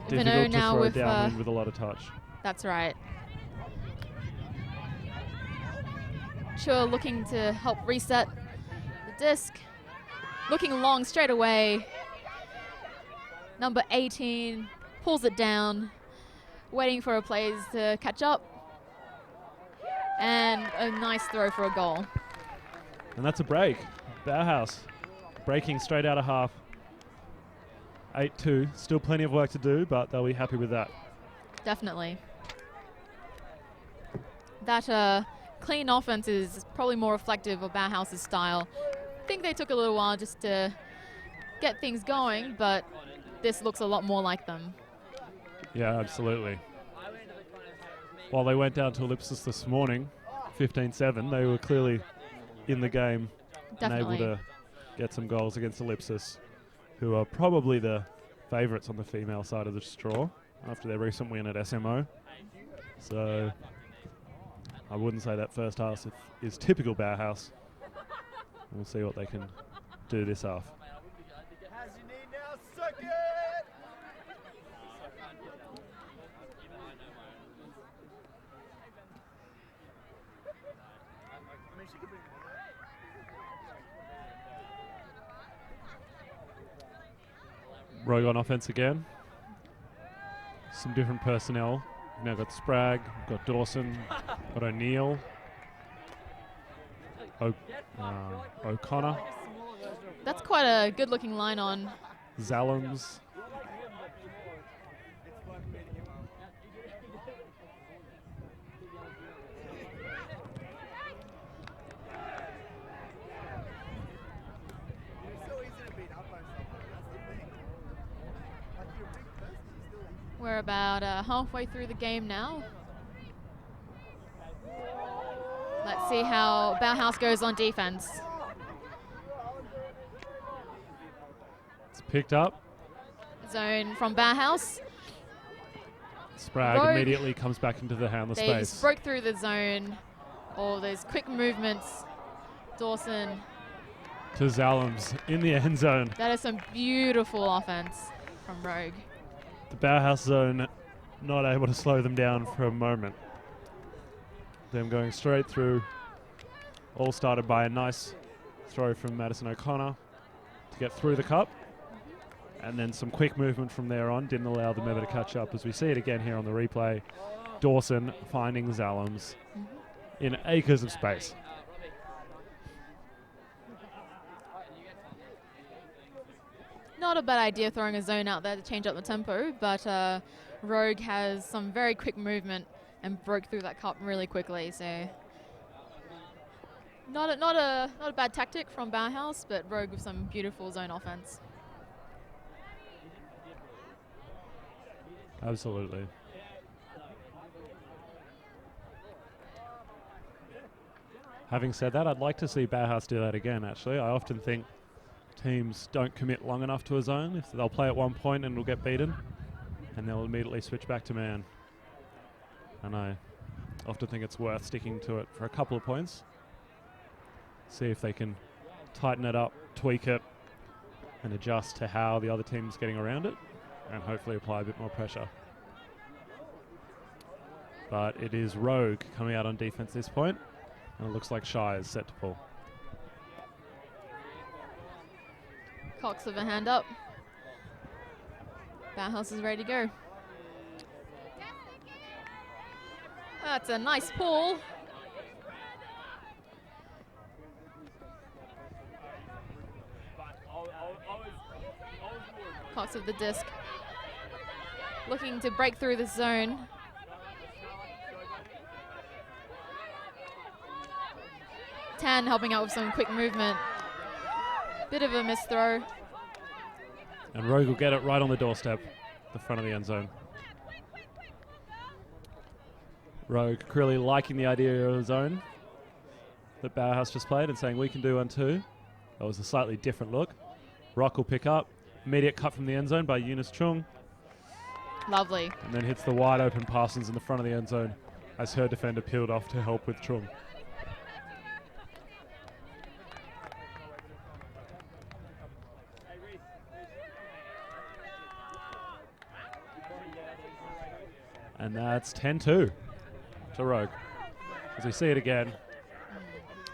[SPEAKER 1] Vino
[SPEAKER 2] Difficult to
[SPEAKER 1] now
[SPEAKER 2] throw
[SPEAKER 1] with
[SPEAKER 2] downwind with a lot of touch.
[SPEAKER 1] That's right. Chua looking to help reset the disc. Looking long straight away. Number 18 pulls it down, waiting for a players to catch up. And a nice throw for a goal.
[SPEAKER 2] And that's a break. Bauhaus breaking straight out of half. 8-2. Still plenty of work to do, but they'll be happy with that.
[SPEAKER 1] Definitely. That clean offense is probably more reflective of Bauhaus's style. I think they took a little while just to get things going, but this looks a lot more like them.
[SPEAKER 2] Yeah, absolutely. While they went down to Ellipsis this morning, 15-7, they were clearly in the game.
[SPEAKER 1] Definitely.
[SPEAKER 2] And able to get some goals against Ellipsis, who are probably the favourites on the female side of the straw after their recent win at SMO. So I wouldn't say that first half is typical Bauhaus. We'll see what they can do this half. Rogue on offense again. Some different personnel. We've now got Spragg, we've got Dawson, got O'Neill, O'Connor,
[SPEAKER 1] That's quite a good-looking line on.
[SPEAKER 2] Zalams.
[SPEAKER 1] We're about halfway through the game now. Let's see how Bauhaus goes on defense.
[SPEAKER 2] Picked up.
[SPEAKER 1] Zone from Bauhaus.
[SPEAKER 2] Sprague
[SPEAKER 1] Rogue.
[SPEAKER 2] immediately comes back into the handler
[SPEAKER 1] They
[SPEAKER 2] space.
[SPEAKER 1] just broke through the zone. All those quick movements. Dawson.
[SPEAKER 2] To Zalams in the end zone.
[SPEAKER 1] That is some beautiful offense from Rogue.
[SPEAKER 2] The Bauhaus zone not able to slow them down for a moment. Them going straight through. All started by a nice throw from Madison O'Connor to get through the cup. And then some quick movement from there on didn't allow them ever to catch up. As we see it again here on the replay, Dawson finding Zalams in acres of space.
[SPEAKER 1] Not a bad idea throwing a zone out there to change up the tempo, but Rogue has some very quick movement and broke through that cup really quickly. So not a bad tactic from Bauhaus, but Rogue with some beautiful zone offense.
[SPEAKER 2] Absolutely. Having said that, I'd like to see Bauhaus do that again, actually. I often think teams don't commit long enough to a zone. If they'll play at one point and will get beaten, and they'll immediately switch back to man. And I often think it's worth sticking to it for a couple of points. See if they can tighten it up, tweak it, and adjust to how the other team's getting around it, and hopefully apply a bit more pressure. But it is Rogue coming out on defense this point, and it looks like Shy is set to pull.
[SPEAKER 1] Cox with a hand up. Bauhaus is ready to go. That's a nice pull. Cox with the disc. Looking to break through the zone. Tan helping out with some quick movement. Bit of a missed throw.
[SPEAKER 2] And Rogue will get it right on the doorstep, the front of the end zone. Rogue clearly liking the idea of a zone that Bauhaus just played and saying we can do one too. That was a slightly different look. Rock will pick up. Immediate cut from the end zone by Eunice Chung.
[SPEAKER 1] Lovely.
[SPEAKER 2] And then hits the wide open Parsons in the front of the end zone as her defender peeled off to help with Chung. And that's 10-2 to Rogue. As we see it again,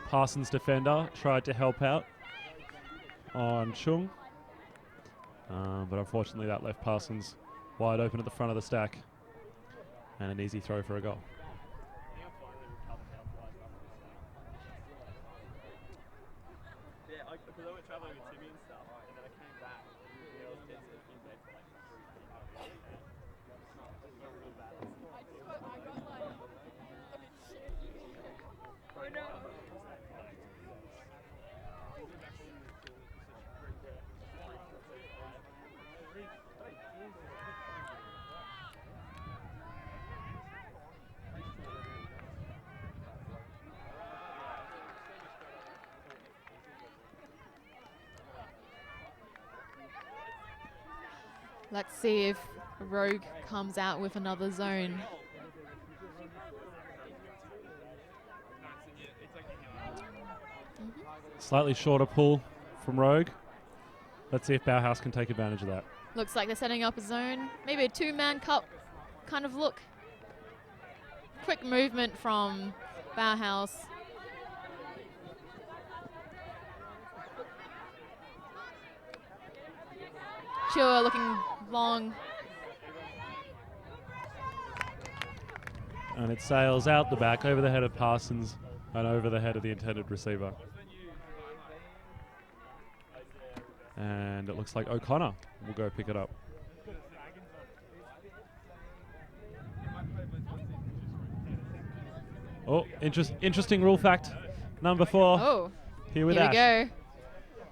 [SPEAKER 2] Parsons' defender tried to help out on Chung. But unfortunately that left Parsons wide open at the front of the stack. And an easy throw for a goal.
[SPEAKER 1] Let's see if Rogue comes out with another zone.
[SPEAKER 2] Slightly shorter pull from Rogue. Let's see if Bauhaus can take advantage of that.
[SPEAKER 1] Looks like they're setting up a zone. Maybe a two-man cup kind of look. Quick movement from Bauhaus. Chua looking long.
[SPEAKER 2] And it sails out the back over the head of Parsons and over the head of the intended receiver. And it looks like O'Connor will go pick it up. Oh, interesting rule fact. Number 4.
[SPEAKER 1] Oh,
[SPEAKER 2] Here with
[SPEAKER 1] here
[SPEAKER 2] Ash.
[SPEAKER 1] we go.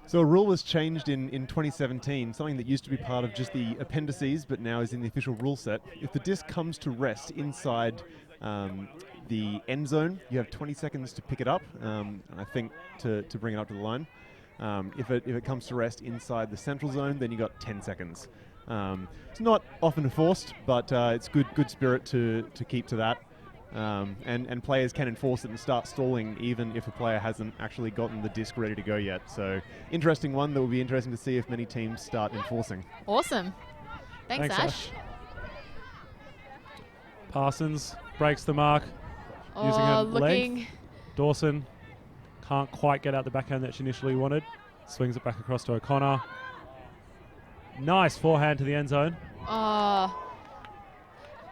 [SPEAKER 3] So a rule was changed in 2017, something that used to be part of just the appendices, but now is in the official rule set. If the disc comes to rest inside the end zone, you have 20 seconds to pick it up, and I think to bring it up to the line. If it comes to rest inside the central zone, then you got 10 seconds. It's not often enforced, but it's good spirit to keep to that. And players can enforce it and start stalling even if a player hasn't actually gotten the disc ready to go yet. So interesting one that will be interesting to see if many teams start enforcing.
[SPEAKER 1] Awesome. Thanks, Ash.
[SPEAKER 2] Parsons breaks the mark using her length. Dawson can't quite get out the backhand that she initially wanted. Swings it back across to O'Connor. Nice forehand to the end zone.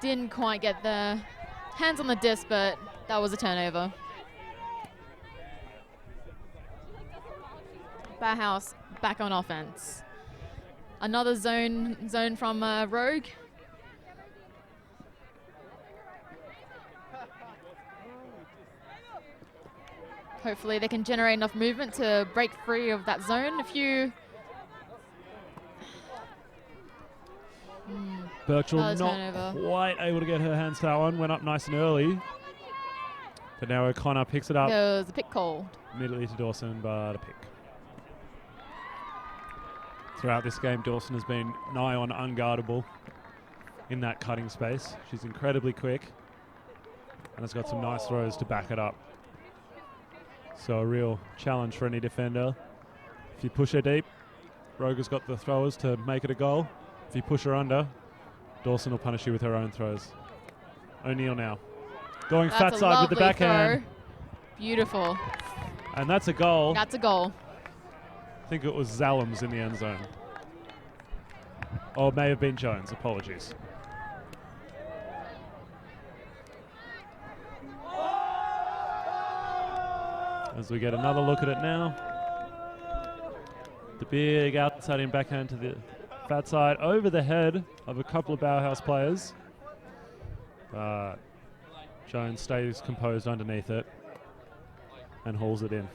[SPEAKER 1] Didn't quite get the hands on the disc, but that was a turnover. Bauhaus back on offense. Another zone from Rogue. Hopefully they can generate enough movement to break free of that zone. A few...
[SPEAKER 2] Birchall not quite able to get her hands to that one. Went up nice and early. But now O'Connor picks it up.
[SPEAKER 1] There's a pick called.
[SPEAKER 2] Immediately to Dawson, but a pick. Throughout this game, Dawson has been nigh on unguardable in that cutting space. She's incredibly quick and has got some nice throws to back it up. So a real challenge for any defender. If you push her deep, Rogue has got the throwers to make it a goal. If you push her under, Dawson will punish you with her own throws. O'Neill now. Going fat side with the backhand.
[SPEAKER 1] Beautiful.
[SPEAKER 2] And that's a goal.
[SPEAKER 1] That's a goal.
[SPEAKER 2] I think it was Zalams in the end zone. Or it may have been Jones. Apologies. As we get another look at it now. The big outside in backhand to the fat side over the head of a couple of Bauhaus players. Jones stays composed underneath it and hauls it in.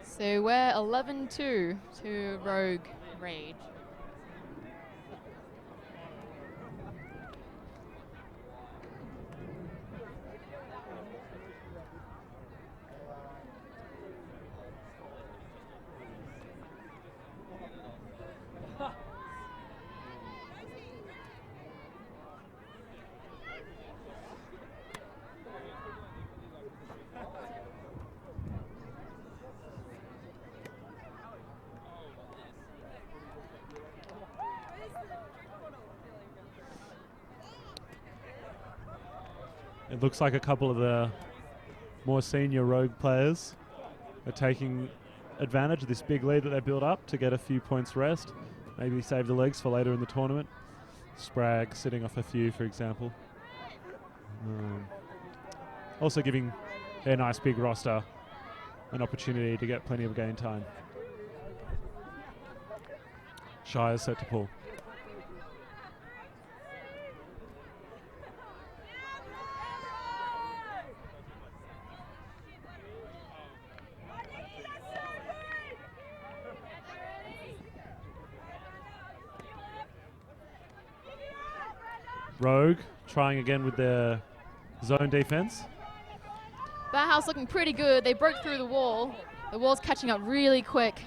[SPEAKER 1] So we're 11-2 to Rogue Rage.
[SPEAKER 2] It looks like a couple of the more senior Rogue players are taking advantage of this big lead that they built up to get a few points rest. Maybe save the legs for later in the tournament. Sprague sitting off a few, for example. Also giving their nice big roster an opportunity to get plenty of game time. Shire's set to pull. Rogue trying again with their zone defense.
[SPEAKER 1] Bauhaus looking pretty good. They broke through the wall. The wall's catching up really quick.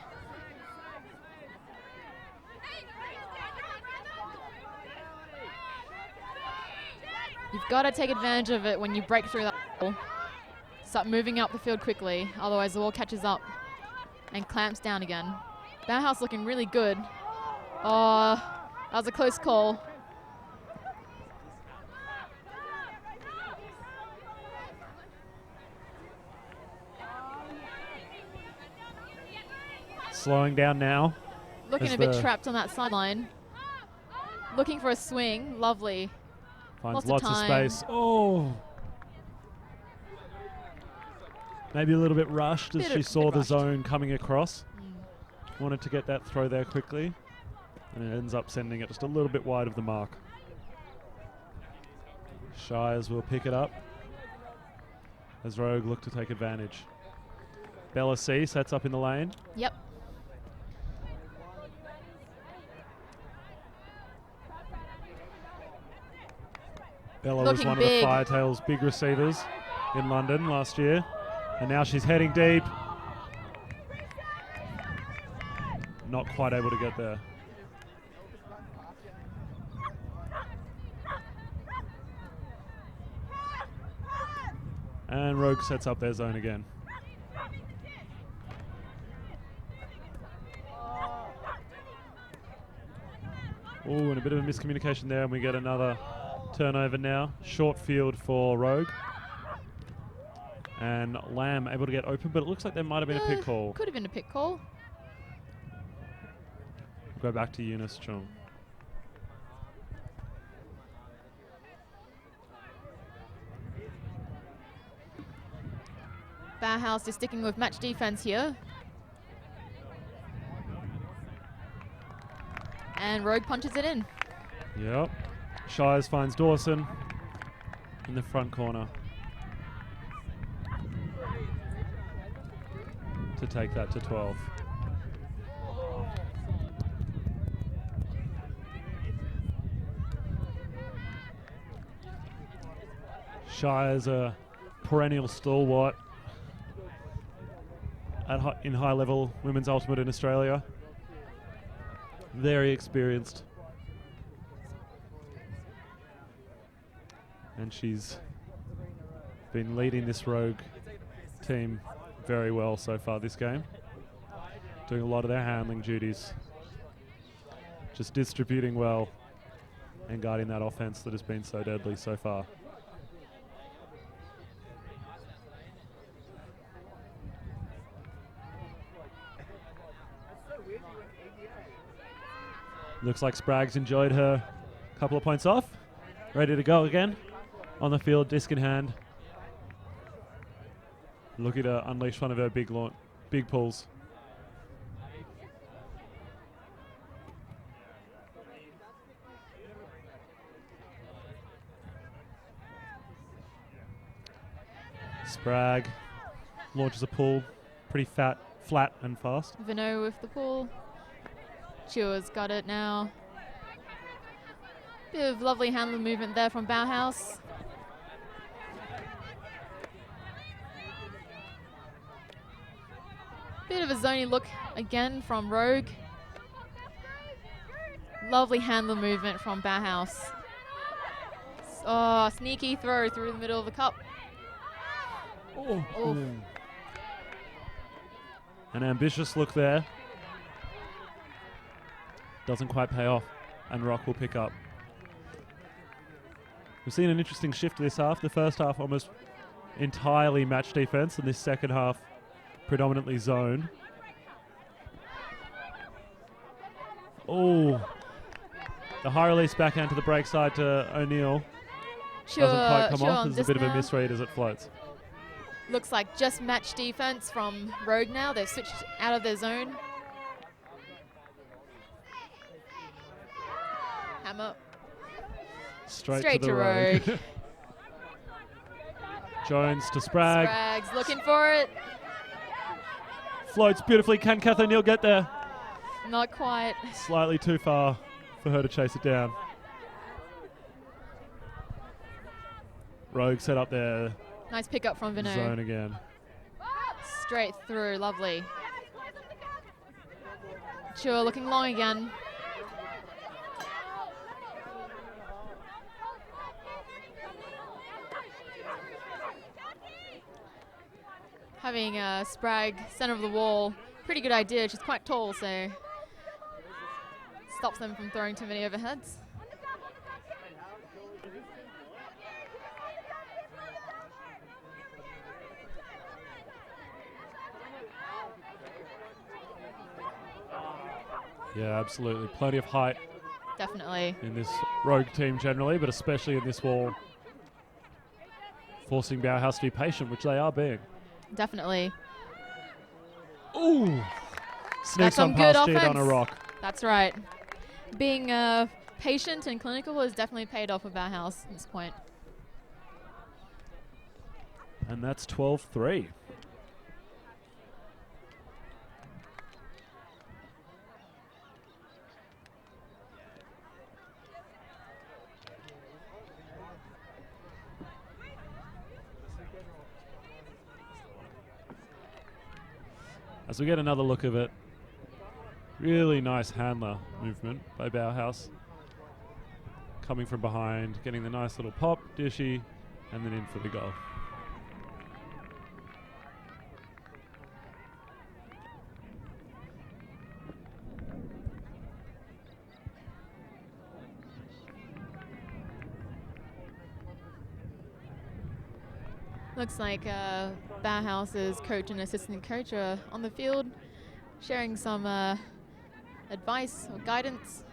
[SPEAKER 1] You've got to take advantage of it when you break through that wall. Start moving up the field quickly, otherwise the wall catches up and clamps down again. Bauhaus looking really good. Oh, that was a close call.
[SPEAKER 2] Slowing down now.
[SPEAKER 1] Looking a bit trapped on that sideline. Looking for a swing. Lovely.
[SPEAKER 2] Finds lots of space. Oh. Maybe a little bit rushed as she saw the zone coming across. Wanted to get that throw there quickly. And it ends up sending it just a little bit wide of the mark. Shires will pick it up as Rogue look to take advantage. Bella C sets up in the lane.
[SPEAKER 1] Yep.
[SPEAKER 2] Bella was
[SPEAKER 1] Looking
[SPEAKER 2] one
[SPEAKER 1] big.
[SPEAKER 2] of the Firetail's big receivers in London last year. And now she's heading deep. Not quite able to get there. And Rogue sets up their zone again. Oh, and a bit of a miscommunication there, and we get another turnover now. Short field for Rogue. And Lamb able to get open, but it looks like there might have been a pick call.
[SPEAKER 1] Could have been a pick call.
[SPEAKER 2] Go back to Eunice Chung.
[SPEAKER 1] Bauhaus is sticking with match defense here. And Rogue punches it in.
[SPEAKER 2] Yep. Shires finds Dawson in the front corner to take that to 12. Shires a perennial stalwart in high-level women's ultimate in Australia. Very experienced. And she's been leading this Rogue team very well so far this game. Doing a lot of their handling duties. Just distributing well and guarding that offense that has been so deadly so far. Looks like Sprague's enjoyed her couple of points off. Ready to go again. On the field, disc in hand. Looking to unleash one of her big pulls. Sprague launches a pull. Pretty flat and fast.
[SPEAKER 1] Vino with the pull. Chewer's got it now. Bit of lovely handle movement there from Bauhaus. Bit of a zony look again from Rogue. Lovely handle movement from Bauhaus. Oh, sneaky throw through the middle of the cup.
[SPEAKER 2] Oh.
[SPEAKER 1] Oof.
[SPEAKER 2] An ambitious look there. Doesn't quite pay off, and Rock will pick up. We've seen an interesting shift this half. The first half almost entirely match defense, and this second half predominantly zone. Oh, the high release backhand to the break side to O'Neill. Doesn't quite come off. There's a bit of a misread as it floats.
[SPEAKER 1] Looks like just match defense from Rogue now. They've switched out of their zone. Hammer.
[SPEAKER 2] Straight to Rogue. Jones to Sprague.
[SPEAKER 1] Sprague's looking for it.
[SPEAKER 2] Floats beautifully. Can Kath O'Neill get there?
[SPEAKER 1] Not quite.
[SPEAKER 2] Slightly too far for her to chase it down. Rogue set up their
[SPEAKER 1] Nice pickup from Vino.
[SPEAKER 2] zone again.
[SPEAKER 1] Straight through, lovely. Sure, looking long again. Having Sprague center of the wall, pretty good idea. She's quite tall, so stops them from throwing too many overheads.
[SPEAKER 2] Yeah, absolutely. Plenty of height
[SPEAKER 1] Definitely.
[SPEAKER 2] in this Rogue team generally, but especially in this wall. Forcing Bauhaus to be patient, which they are being.
[SPEAKER 1] Definitely.
[SPEAKER 2] Ooh! Sneaks
[SPEAKER 1] some
[SPEAKER 2] on
[SPEAKER 1] good
[SPEAKER 2] past Jade on a
[SPEAKER 1] offense.
[SPEAKER 2] rock.
[SPEAKER 1] That's right. Being patient and clinical has definitely paid off with Bauhaus at this point.
[SPEAKER 2] And that's 12-3. As we get another look of it, really nice handler movement by Bauhaus. Coming from behind, getting the nice little pop, dishy, and then in for the goal.
[SPEAKER 1] Looks like Bauhaus's coach and assistant coach are on the field sharing some advice or guidance.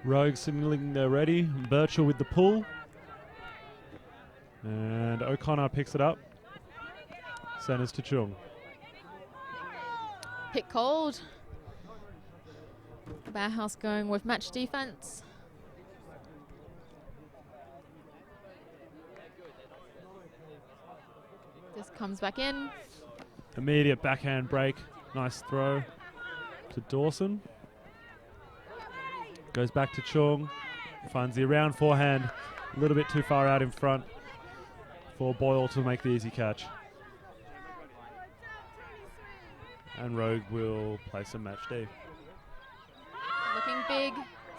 [SPEAKER 2] Rogue signaling they're ready. Birchall with the pull. And O'Connor picks it up. Centers to Chung.
[SPEAKER 1] Pick cold. Bauhaus going with match defense. This comes back in.
[SPEAKER 2] Immediate backhand break. Nice throw to Dawson. Goes back to Chung. Finds the around forehand. A little bit too far out in front for Boyle to make the easy catch. And Rogue will play some match D.
[SPEAKER 1] Looking big,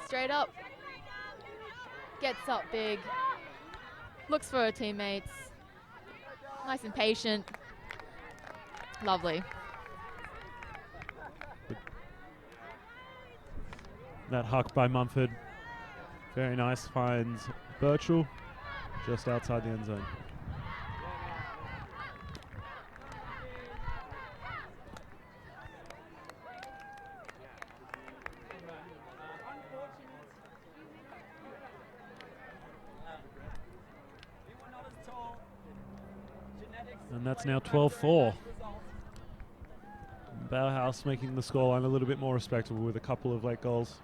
[SPEAKER 1] straight up. Gets up big. Looks for her teammates. Nice and patient. Lovely.
[SPEAKER 2] That huck by Mumford. Very nice. Finds Birchall just outside the end zone. And that's now 12-4. Bauhaus making the scoreline a little bit more respectable with a couple of late goals.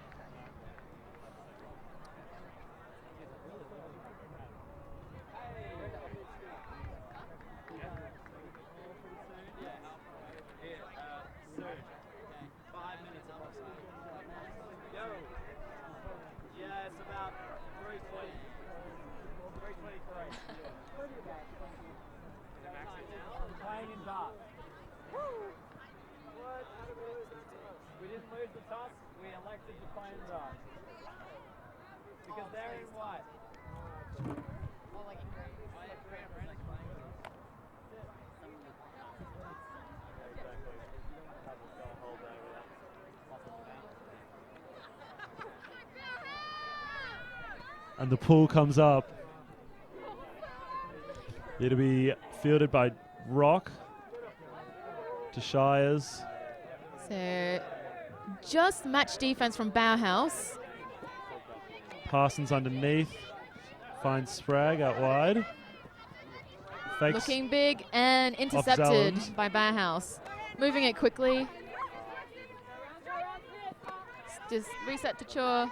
[SPEAKER 4] We didn't lose the toss, we elected to play in dark. Because they're in white.
[SPEAKER 2] And the pull comes up. It'll be fielded by Rock to Shires.
[SPEAKER 1] So just match defense from Bauhaus.
[SPEAKER 2] Parsons underneath. Finds Sprague out wide. Fakes.
[SPEAKER 1] Looking big and intercepted
[SPEAKER 2] Zellens.
[SPEAKER 1] by Bauhaus. Moving it quickly. Just reset to Chua.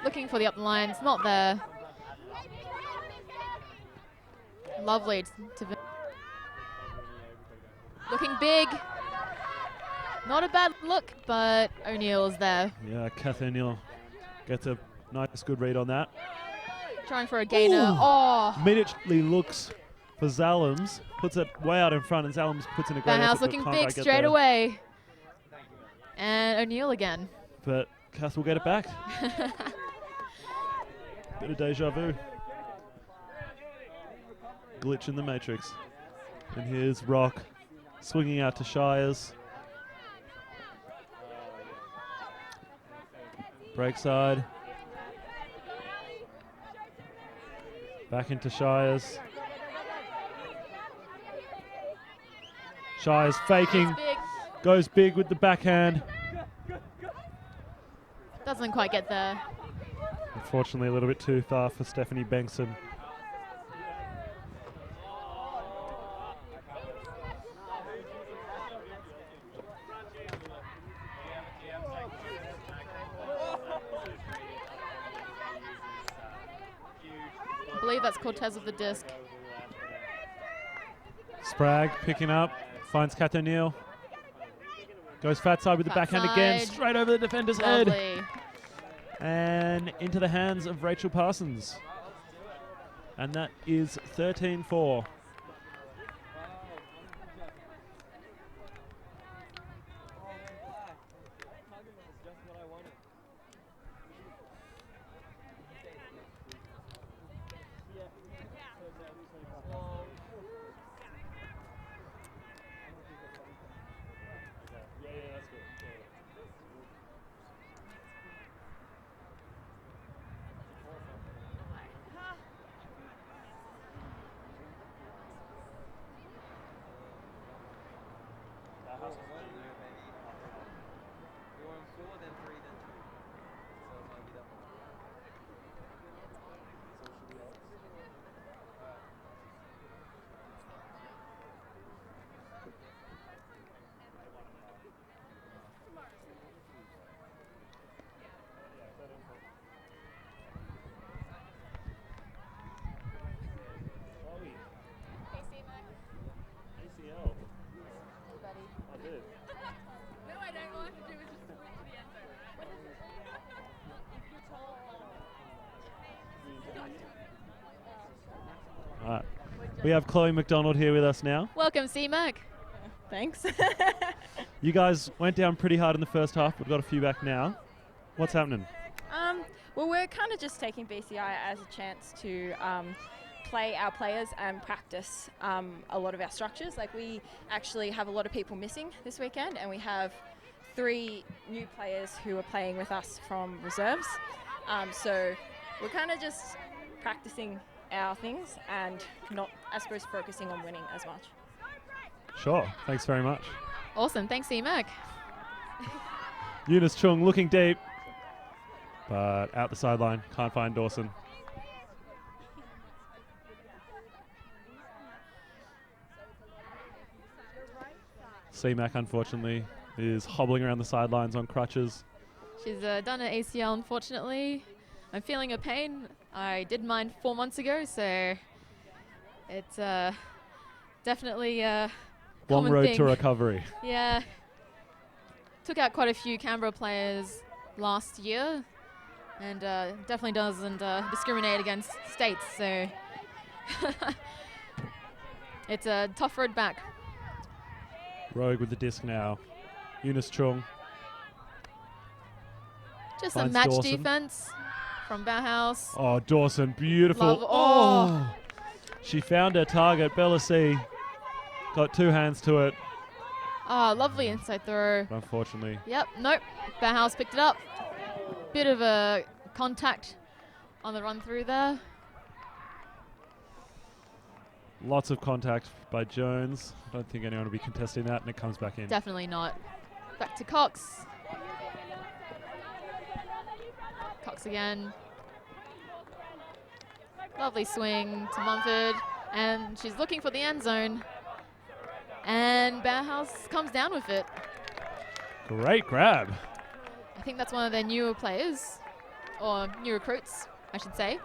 [SPEAKER 1] Looking for the up the line. It's not there. Lovely to looking big. Not a bad look, but O'Neill's there.
[SPEAKER 2] Yeah, Kath O'Neill gets a nice good read on that.
[SPEAKER 1] Trying for a gainer.
[SPEAKER 2] Ooh.
[SPEAKER 1] Oh,
[SPEAKER 2] Immediately looks for Zalams. Puts it way out in front, and Zalams puts in a great
[SPEAKER 1] Bauhaus
[SPEAKER 2] effort, but
[SPEAKER 1] looking
[SPEAKER 2] can't
[SPEAKER 1] big
[SPEAKER 2] quite get
[SPEAKER 1] straight
[SPEAKER 2] there.
[SPEAKER 1] away. And O'Neill again.
[SPEAKER 2] But Kath will get it back. Bit of deja vu. Glitch in the matrix. And here's Rock swinging out to Shires. Break side. Back into Shires. Shires faking.
[SPEAKER 1] Big.
[SPEAKER 2] Goes big with the backhand.
[SPEAKER 1] Doesn't quite get there.
[SPEAKER 2] Unfortunately, a little bit too far for Stephanie Bengtson.
[SPEAKER 1] I believe that's Cortez with the disc.
[SPEAKER 2] Sprague picking up, finds Kath O'Neill. Goes fat side with the
[SPEAKER 1] Fat
[SPEAKER 2] backhand again,
[SPEAKER 1] side.
[SPEAKER 2] straight over the defender's head.
[SPEAKER 1] Lovely.
[SPEAKER 2] And into the hands of Rachel Parsons. And that is 13-4. Alright. We have Chloe McDonald here with us now.
[SPEAKER 1] Welcome, C-Mac.
[SPEAKER 5] Thanks.
[SPEAKER 2] You guys went down pretty hard in the first half, but got a few back now. What's happening?
[SPEAKER 5] Well, we're kind of just taking BCI as a chance to play our players and practice a lot of our structures. Like, we actually have a lot of people missing this weekend, and we have 3 new players who are playing with us from reserves. So we're kind of just practicing our things and not, I suppose, focusing on winning as much.
[SPEAKER 2] Sure. Thanks very much.
[SPEAKER 1] Awesome. Thanks, C-Mac.
[SPEAKER 2] Eunice Chung looking deep, but out the sideline. Can't find Dawson. C-Mac, unfortunately, is hobbling around the sidelines on crutches.
[SPEAKER 1] She's done an ACL, unfortunately. I'm feeling her pain. I did mine 4 months ago, so it's definitely a
[SPEAKER 2] Long
[SPEAKER 1] common
[SPEAKER 2] road
[SPEAKER 1] thing.
[SPEAKER 2] to recovery.
[SPEAKER 1] Yeah. Took out quite a few Canberra players last year, and definitely doesn't discriminate against states, so it's a tough road back.
[SPEAKER 2] Rogue with the disc now. Eunice Chung.
[SPEAKER 1] Just a
[SPEAKER 2] Finds
[SPEAKER 1] match
[SPEAKER 2] Dawson.
[SPEAKER 1] defense from Bauhaus.
[SPEAKER 2] Oh, Dawson, beautiful.
[SPEAKER 1] Love- oh.
[SPEAKER 2] She found her target. Bella C got 2 hands to it.
[SPEAKER 1] Oh, lovely inside throw.
[SPEAKER 2] But unfortunately,
[SPEAKER 1] Yep, nope. Bauhaus picked it up. Bit of a contact on the run through there.
[SPEAKER 2] lots of contact by Jones. I don't think anyone will be contesting that, and it comes back in.
[SPEAKER 1] Definitely not. Back to Cox. Cox again. Lovely swing to Mumford. And she's looking for the end zone. And Bauhaus comes down with it.
[SPEAKER 2] Great grab.
[SPEAKER 1] I think that's one of their newer players. Or new recruits, I should say.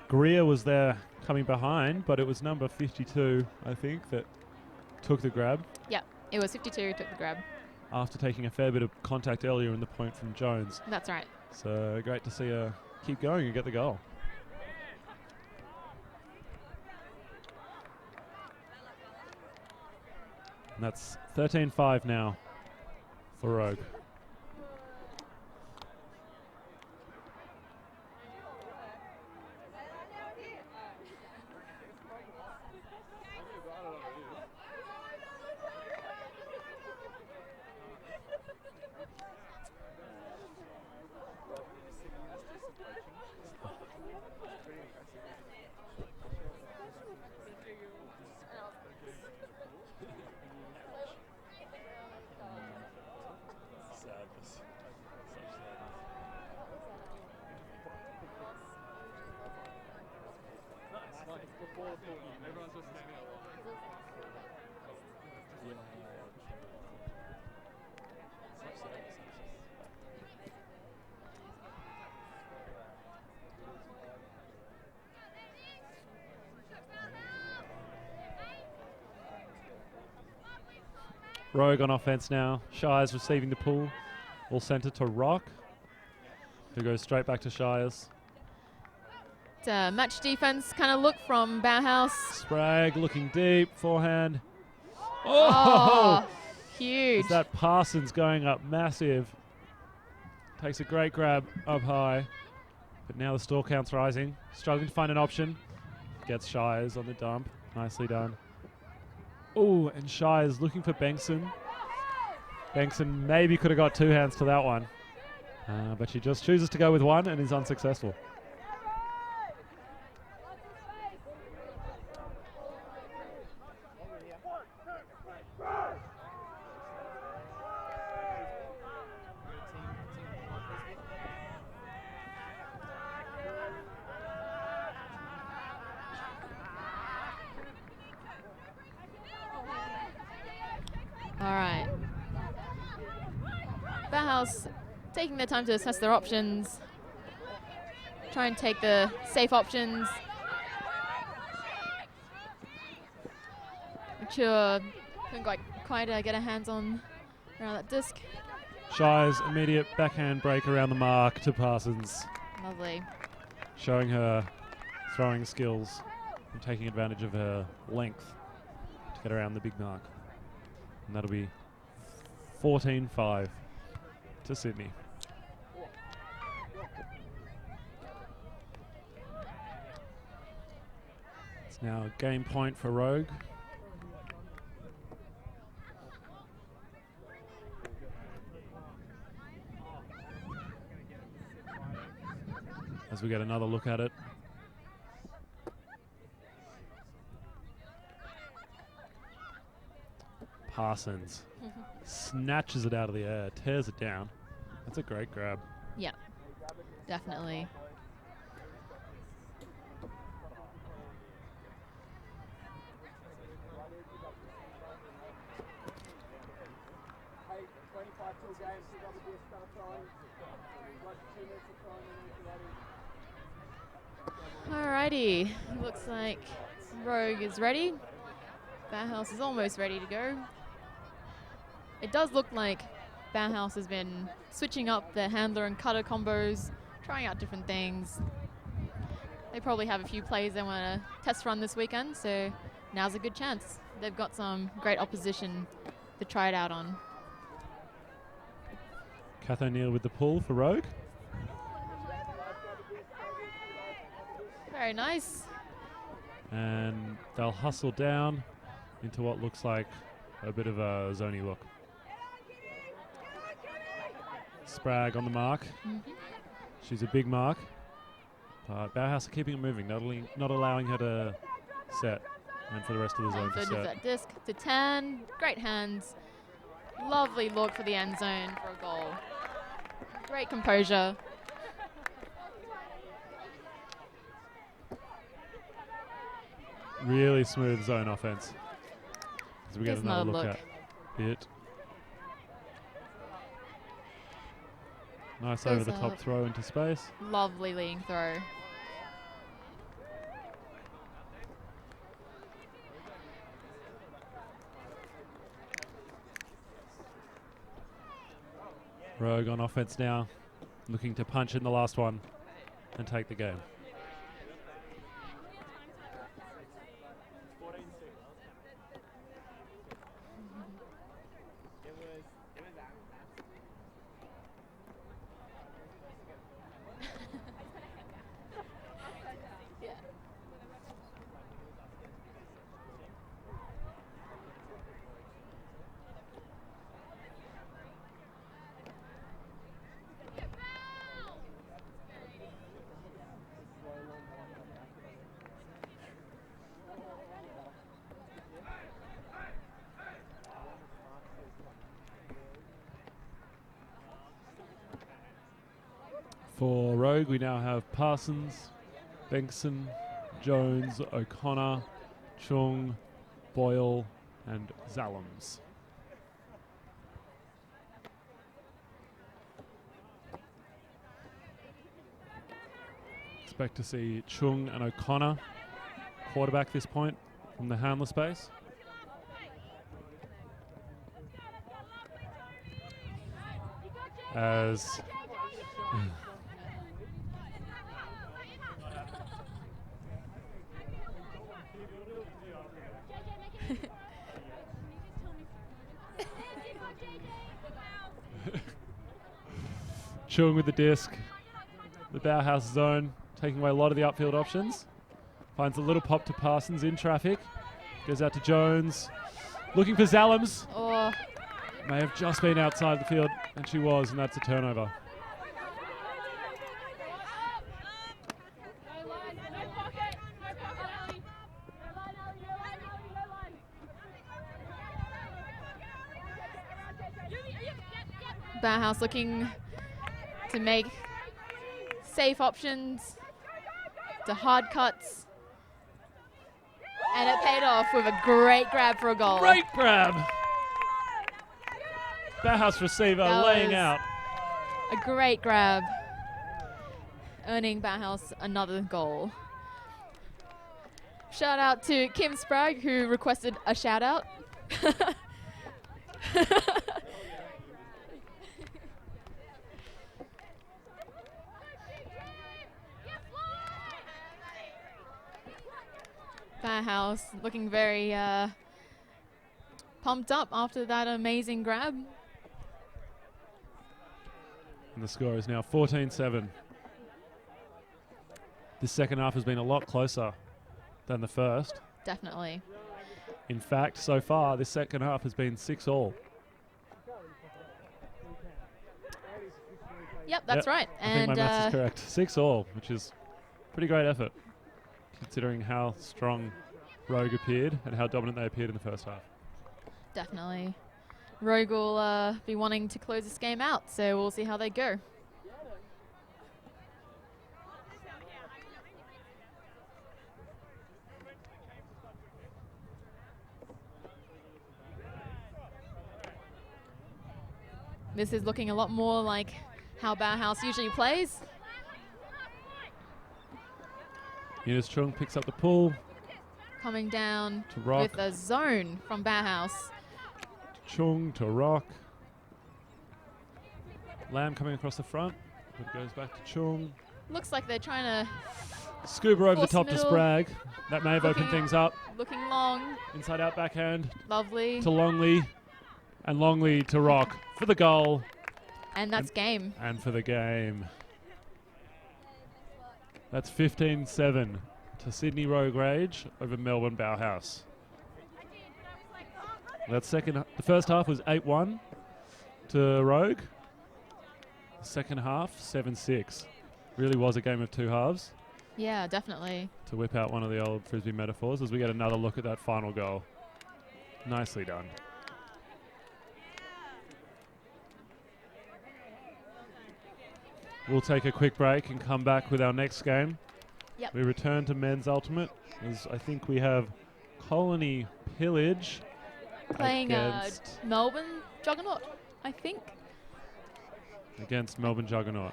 [SPEAKER 2] Greer was there coming behind, but it was number 52, I think, that took the grab
[SPEAKER 1] Yep, it was 52 who took the grab.
[SPEAKER 2] after taking a fair bit of contact earlier in the point from Jones.
[SPEAKER 1] That's right.
[SPEAKER 2] So great to see her keep going and get the goal. And that's 13-5 now for Rogue. Rogue on offense now. Shires receiving the pull. All centre to Rock, who goes straight back to Shires.
[SPEAKER 1] It's a match defense kind of look from Bauhaus.
[SPEAKER 2] Sprague looking deep, forehand.
[SPEAKER 1] Oh, huge.
[SPEAKER 2] Is that Parsons going up massive? Takes a great grab up high. But now the stall count's rising. Struggling to find an option. Gets Shires on the dump. Nicely done. Oh, and Shires looking for Bengtson. Bengtson maybe could have got two hands to that one. But she just chooses to go with one and is unsuccessful.
[SPEAKER 1] All right. Bauhaus taking their time to assess their options. Try and take the safe options. Make sure couldn't quite get her hands on around that disc.
[SPEAKER 2] Shires immediate backhand break around the mark to Parsons.
[SPEAKER 1] Lovely.
[SPEAKER 2] Showing her throwing skills and taking advantage of her length to get around the big mark. And that'll be 14-5 to Sydney. It's now a game point for Rogue. As we get another look at it. Parsons snatches it out of the air, tears it down. That's a great grab.
[SPEAKER 1] Yeah, definitely. Alrighty, looks like Rogue is ready. Bauhaus is almost ready to go. It does look like Bauhaus has been switching up their handler and cutter combos, trying out different things. They probably have a few plays they want to test run this weekend, so now's a good chance. They've got some great opposition to try it out on.
[SPEAKER 2] Kath O'Neill with the pull for Rogue.
[SPEAKER 1] Very nice.
[SPEAKER 2] And they'll hustle down into what looks like a bit of a zony look. Sprague on the mark. She's a big mark. Bauhaus are keeping it moving, not allowing her to set. And for the rest of the zone to set.
[SPEAKER 1] That disc to 10. Great hands. Lovely look for the end zone for a goal. Great composure.
[SPEAKER 2] Really smooth zone offense. As we get
[SPEAKER 1] Here's
[SPEAKER 2] another look
[SPEAKER 1] look.
[SPEAKER 2] at it. Nice over the top throw into space.
[SPEAKER 1] Lovely leading throw.
[SPEAKER 2] Rogue on offense now, looking to punch in the last one and take the game. For Rogue, we now have Parsons, Bengtson, Jones, O'Connor, Chung, Boyle, and Zalams. Expect to see Chung and O'Connor quarterback this point from the handler space. As Chung with the disc, the Bauhaus zone, taking away a lot of the upfield options. Finds a little pop to Parsons in traffic. Goes out to Jones, looking for Zalams.
[SPEAKER 1] Oh,
[SPEAKER 2] May have just been outside the field, and she was, and that's a turnover.
[SPEAKER 1] Bauhaus looking to make safe options, to hard cuts. And it paid off with a great grab for a goal.
[SPEAKER 2] Great grab! Bauhaus receiver
[SPEAKER 1] That
[SPEAKER 2] laying
[SPEAKER 1] was
[SPEAKER 2] out.
[SPEAKER 1] A great grab, earning Bauhaus another goal. Shout out to Kim Sprague, who requested a shout out. Bauhaus looking very pumped up after that amazing grab.
[SPEAKER 2] And the score is now 14-7. This second half has been a lot closer than the first.
[SPEAKER 1] Definitely.
[SPEAKER 2] In fact, so far, this second half has been 6-all.
[SPEAKER 1] Yep, that's
[SPEAKER 2] Yep,
[SPEAKER 1] right.
[SPEAKER 2] I think my
[SPEAKER 1] And
[SPEAKER 2] maths is correct. 6-all, which is pretty great effort, considering how strong Rogue appeared and how dominant they appeared in the first half.
[SPEAKER 1] definitely. Rogue will be wanting to close this game out, so we'll see how they go. This is looking a lot more like how Bauhaus usually plays.
[SPEAKER 2] Eunice Chung picks up the pull
[SPEAKER 1] Coming down
[SPEAKER 2] to Rock.
[SPEAKER 1] with a zone from Bauhaus.
[SPEAKER 2] Chung to Rock. Lamb coming across the front. It goes back to Chung.
[SPEAKER 1] Looks like they're trying to
[SPEAKER 2] Scuba over the
[SPEAKER 1] Force
[SPEAKER 2] top to
[SPEAKER 1] middle.
[SPEAKER 2] Sprague. That may have opened
[SPEAKER 1] Looking-
[SPEAKER 2] things up.
[SPEAKER 1] looking long.
[SPEAKER 2] Inside out backhand
[SPEAKER 1] Lovely.
[SPEAKER 2] to Longley. And Longley to Rock for the goal
[SPEAKER 1] And that's game.
[SPEAKER 2] and for the game. That's 15-7 to Sydney Rogue Rage over Melbourne Bauhaus. The first half was 8-1 to Rogue. Second half, 7-6. Really was a game of two halves,
[SPEAKER 1] Yeah, definitely.
[SPEAKER 2] to whip out one of the old Frisbee metaphors as we get another look at that final goal. Nicely done. We'll take a quick break and come back with our next game.
[SPEAKER 1] Yep.
[SPEAKER 2] We return to men's ultimate, as I think we have Colony Pillage
[SPEAKER 1] Playing
[SPEAKER 2] against,
[SPEAKER 1] Melbourne Juggernaut, I think.
[SPEAKER 2] against Melbourne Juggernaut.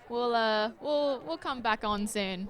[SPEAKER 1] We'll come back on soon.